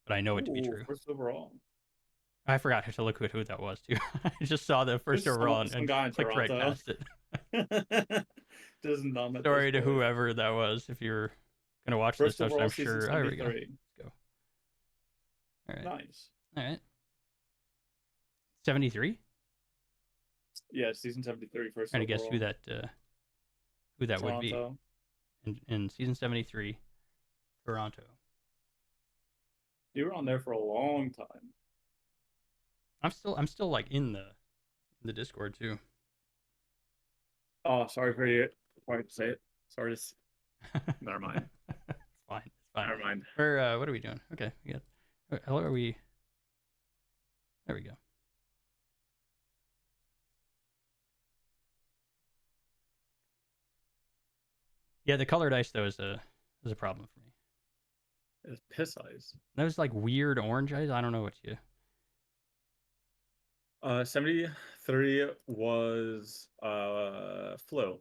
but I know it to be Ooh, true. first overall. I forgot to look at who that was too. I just saw the first There's overall some and guy in clicked right Toronto. past it. Does numb at this Sorry to point. whoever that was. If you're gonna watch First this, overall, I'm season sure. Oh, here we go. 73. Let's go. All right. Nice. All right. 73. Yeah, season 73. First Trying to guess overall. who that would be Toronto. in season 73. Toronto. You were on there for a long time. I'm still like in the Discord too. Oh, sorry for you. Sorry to say it. Sorry to. Never mind. It's fine. It's fine. Never mind. Or what are we doing? Okay, we got. How are we? There we go. Yeah, the colored ice though is a problem for me. It's piss ice. Those like weird orange ice. I don't know what you. 73 was Flo.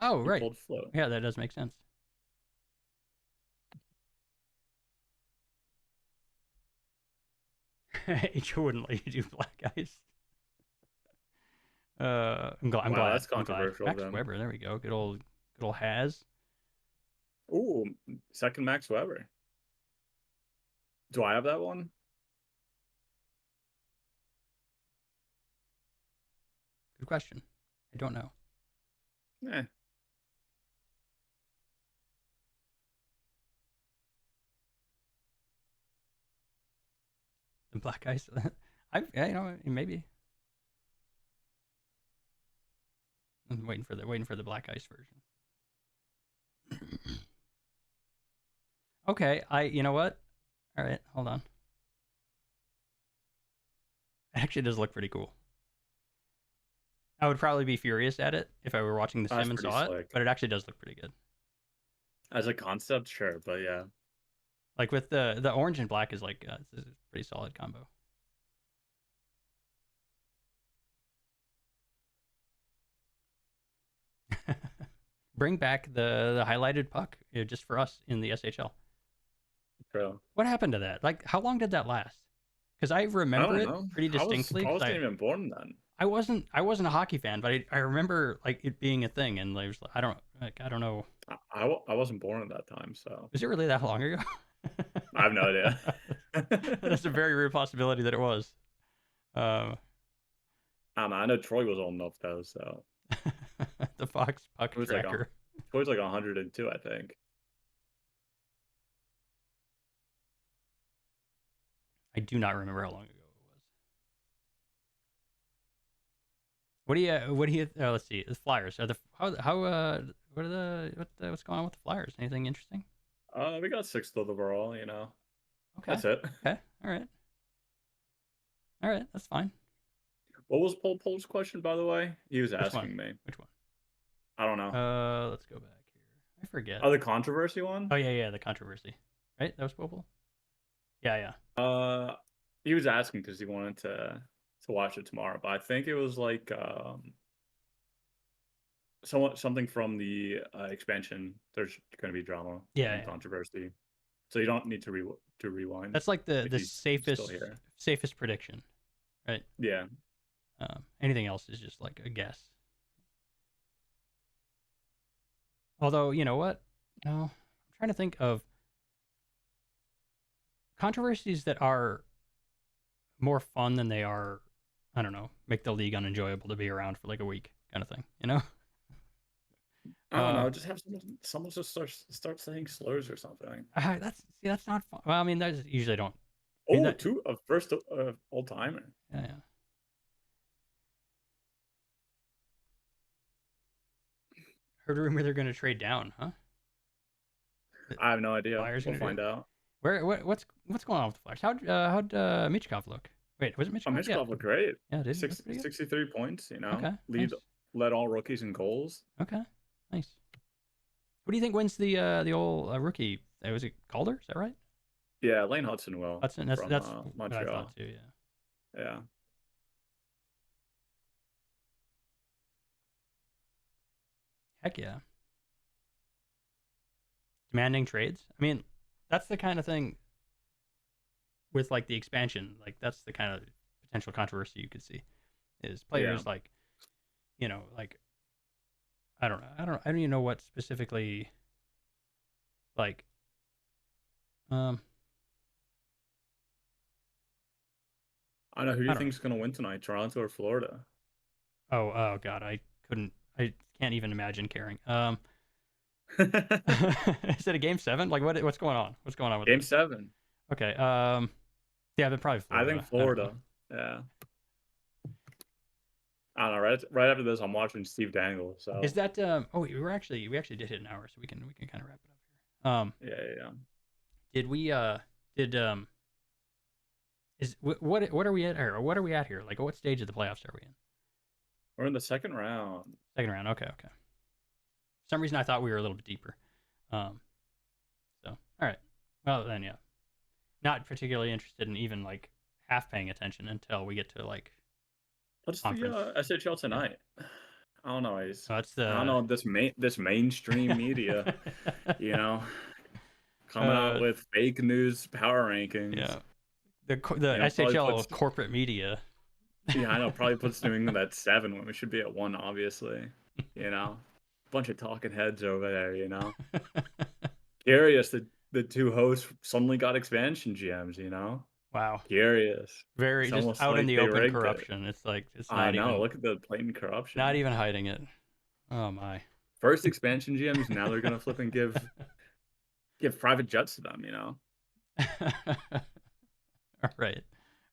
Oh He right. pulled Flo. Yeah, that does make sense. H wouldn't let you do black ice. I'm glad. Wow, that's I'm glad. controversial Max then. Weber. There we go. Good old Has. Ooh, second Max Weber. Do I have that one? Good question. I don't know. Eh. The black ice. Yeah, you know, maybe. I'm waiting for the black ice version. Okay, you know what? All right, hold on. It actually does look pretty cool. I would probably be furious at it if I were watching the That's sim and pretty saw slick. it, but it actually does look pretty good. As a concept, sure, but yeah. Like with the orange and black is like it's a pretty solid combo. Bring back the highlighted puck just for us in the SHL. True. What happened to that? Like, how long did that last? Because I I remember don't it know. pretty distinctly. I 'cause wasn't even born then. I wasn't a hockey fan, but I remember like it being a thing, and I don't know. I wasn't born at that time, so Was it really that long ago? I have no idea. That's a very real possibility that it was. I know Troy was old enough though, so The Fox puck it was like tracker. Troy's like 102, I think. I do not remember how long ago it was. What do you? Let's see. The Flyers are what's going on with the Flyers? Anything interesting? We got 6th overall, you know. Okay. That's it. Okay. All right. All right. That's fine. What was Pol's question, by the way? He was asking me. Which one? I don't know. Let's go back here. I forget. Oh, the controversy one? Oh yeah, the controversy. Right? That was Popel? Yeah. He was asking because he wanted to watch it tomorrow, but I think it was like something from the expansion. There's going to be drama and controversy, so you don't need to rewind. That's like the he's still here. safest prediction, right? Yeah. Anything else is just like a guess. Although, you know what? No, I'm trying to think of controversies that are more fun than they are, I don't know, make the league unenjoyable to be around for like a week kind of thing, you know? I don't know. Just have someone just start saying slurs or something. That's not fun. Well, I mean, those usually don't. First old timer. Yeah. Heard a rumor they're going to trade down, huh? I have no idea. Flyers we'll find out. What's going on with the Flyers? How'd Michkov look? Wait, was it Michkov? Michkov looked great. Yeah, did 63 points. You know, okay, led all rookies in goals. Okay, nice. Who do you think wins the old rookie? Was it Calder? Is that right? Yeah, Lane Hudson will. That's Montreal. what I thought too. Yeah. Yeah. Heck yeah. Demanding trades. I mean, that's the kind of thing with like the expansion. Like that's the kind of potential controversy you could see is players like, like I don't even know what specifically like I don't know. Who do I you don't think's gonna win tonight, Toronto or Florida? oh god, I can't even imagine caring. Is it a game 7? Like what's going on? What's going on with Game this? 7. Okay. Yeah, but probably I Florida. think I don't Florida. know. Yeah. I don't know. Right after this, I'm watching Steve Dangle. So Is that oh we actually did hit an hour, so we can kind of wrap it up here. yeah. Did we did is what are we at here? What are we at here? Like what stage of the playoffs are we in? We're in the second round. Second round. Okay. For some reason I thought we were a little bit deeper. So all right. Well then yeah. Not particularly interested in even like half paying attention until we get to like What's conference. the SHL tonight? I don't know. That's the I don't know this mainstream media, coming out with fake news power rankings. Yeah. The SHL corporate media. Yeah, I know. Probably puts New England at 7 when we should be at 1, obviously. Bunch of talking heads over there. Curious that the two hosts suddenly got expansion GMs. Wow. Curious. Very just out in the open corruption. It's like it's not even. I know. Look at the blatant corruption. Not even hiding it. Oh my. First expansion GMs. Now they're gonna flip and give private jets to them.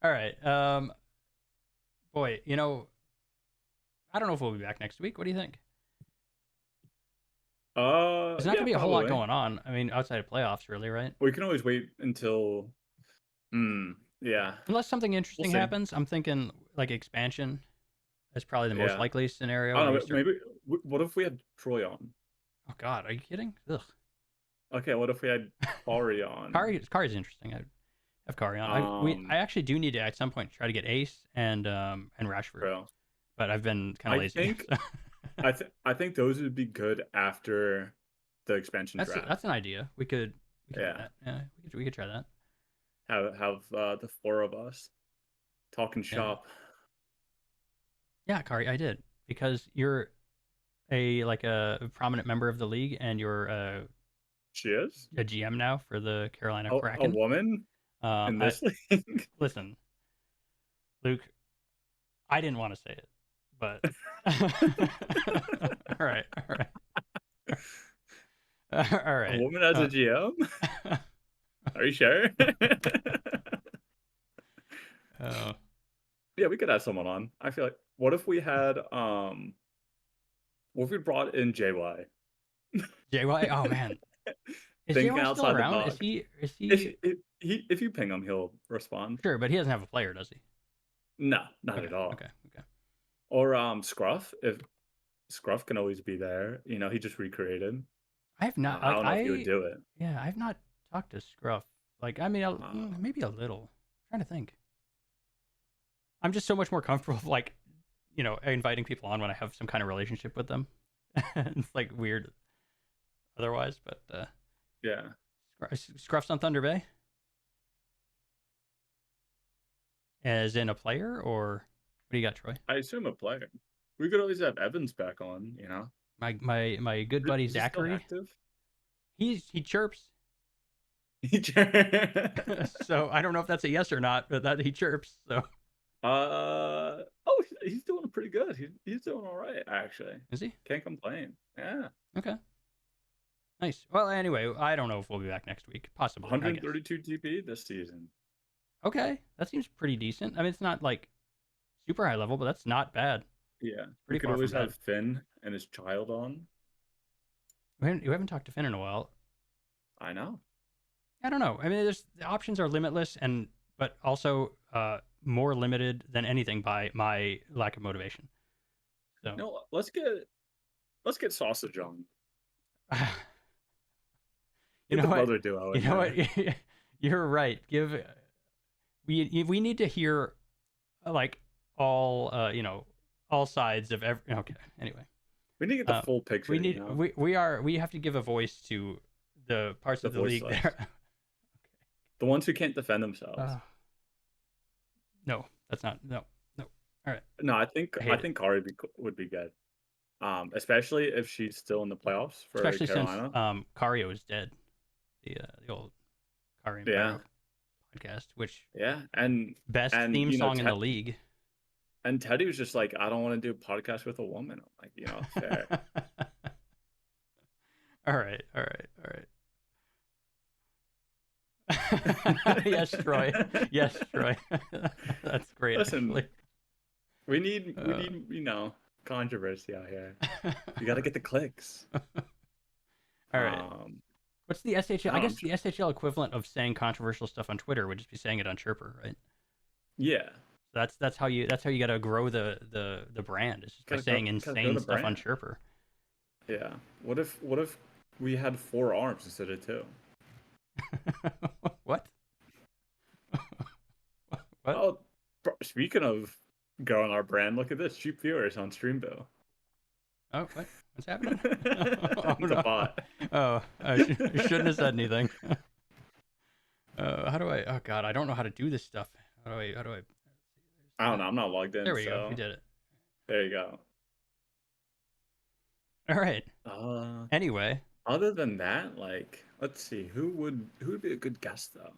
All right. Boy, I don't know if we'll be back next week. What do you think? There's not gonna be a whole lot going on. I mean, outside of playoffs, really, right? We can always wait until. Yeah. Unless something interesting happens, I'm thinking like expansion is probably the most likely scenario. I don't know, maybe. What if we had Troy on? Oh God, are you kidding? Ugh. Okay, what if we had Kari on? Kari's interesting. I'd have Kari on. I actually do need to at some point try to get Ace and Rashford, Bro. But I've been kind of lazy. I think those would be good after the expansion draft. That's an idea. We could do that. Yeah, we could try that. Have the 4 of us talking shop. Yeah, Kari, I did because you're a prominent member of the league, and you're she is a GM now for the Carolina Kraken. A woman in this league. Listen, Luke, I didn't want to say it, but all right. A woman as a GM? Are you sure? Yeah, we could have someone on. I feel like what if we had what if we brought in JY? JY? Oh man. Is JY still around? Is he if you ping him, he'll respond. Sure, but he doesn't have a player, does he? No, not at all. Okay. Or Scruff, if Scruff can always be there. He just recreated. I have not. I don't know if he would do it. Yeah, I've not talked to Scruff. Like, I mean, maybe a little. I'm trying to think. I'm just so much more comfortable, like, inviting people on when I have some kind of relationship with them. It's like weird otherwise, but yeah. Scruff's on Thunder Bay? As in a player, or what do you got, Troy? I assume a player. We could always have Evans back on, My good buddy Zachary. He chirps. So I don't know if that's a yes or not, but that he chirps. So. He's doing pretty good. He's doing all right, actually. Is he? Can't complain. Yeah. Okay. Nice. Well, anyway, I don't know if we'll be back next week. Possibly. 132 TP this season. Okay, that seems pretty decent. I mean, it's not like super high level, but that's not bad. Yeah. We could always have Finn and his child on. We haven't talked to Finn in a while. I know. I don't know. I mean, the options are limitless, but also more limited than anything by my lack of motivation. So no, let's get Sausage on. You know what? Duo you know what? You're right. We need to hear like all all sides of every. Okay. Anyway, we need to get the full picture. We have to give a voice to the parts of the league that The ones who can't defend themselves. No, that's not. No. All right. No, I think I hate it. Kari would be good. Especially if she's still in the playoffs for Especially Carolina. since Cario is dead. The old Cario Yeah. podcast, which and best and, theme you know, song in the league. And Teddy was just like, I don't want to do a podcast with a woman. I'm like, you know, fair. All right. Yes, Troy. Yes, Troy. That's great. Listen, actually. we need you know, controversy out here. You got to get the clicks. All right. What's the SHL? I guess the SHL equivalent of saying controversial stuff on Twitter would just be saying it on Chirper, right? Yeah. That's how you got to grow the brand. It's just by saying insane stuff on Chirper. Yeah. What if we had 4 arms instead of 2? What? What? Oh, speaking of growing our brand, look at this. Cheap viewers on Streamville. Oh, what? What's happening? It's a bot. Oh, I shouldn't have said anything. How do I? Oh God, I don't know how to do this stuff. How do I? I don't know. I'm not logged in. There we go. We did it. There you go. All right. Anyway. Other than that, like, let's see, who would be a good guest though?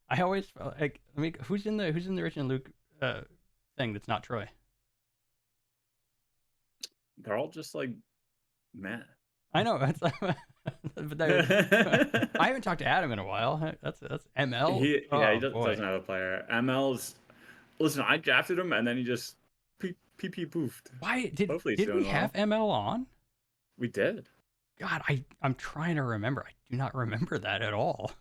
I always like. I mean, who's in the Rich and Luke thing that's not Troy? They're all just like, meh. I know. That's, but I haven't talked to Adam in a while. That's ML. He doesn't have a player. ML's. Listen, I drafted him and then he just pee poofed. Why did we have ML on? We did. God, I'm trying to remember. I do not remember that at all.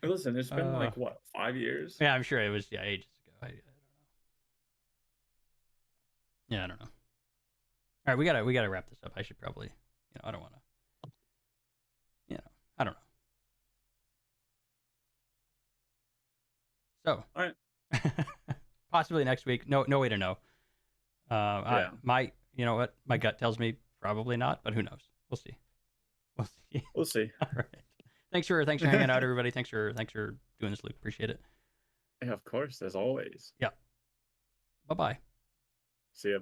Listen, it's been like what, 5 years? Yeah, I'm sure it was ages ago. I don't know. All right, we gotta wrap this up. I should probably, I don't want to, I don't know. So, all right, possibly next week. No way to know. Yeah. My gut tells me probably not, but who knows? We'll see. We'll see. All right. Thanks for hanging out, everybody. Thanks for doing this, Luke. Appreciate it. Yeah, of course, as always. Yeah. Bye-bye. See ya.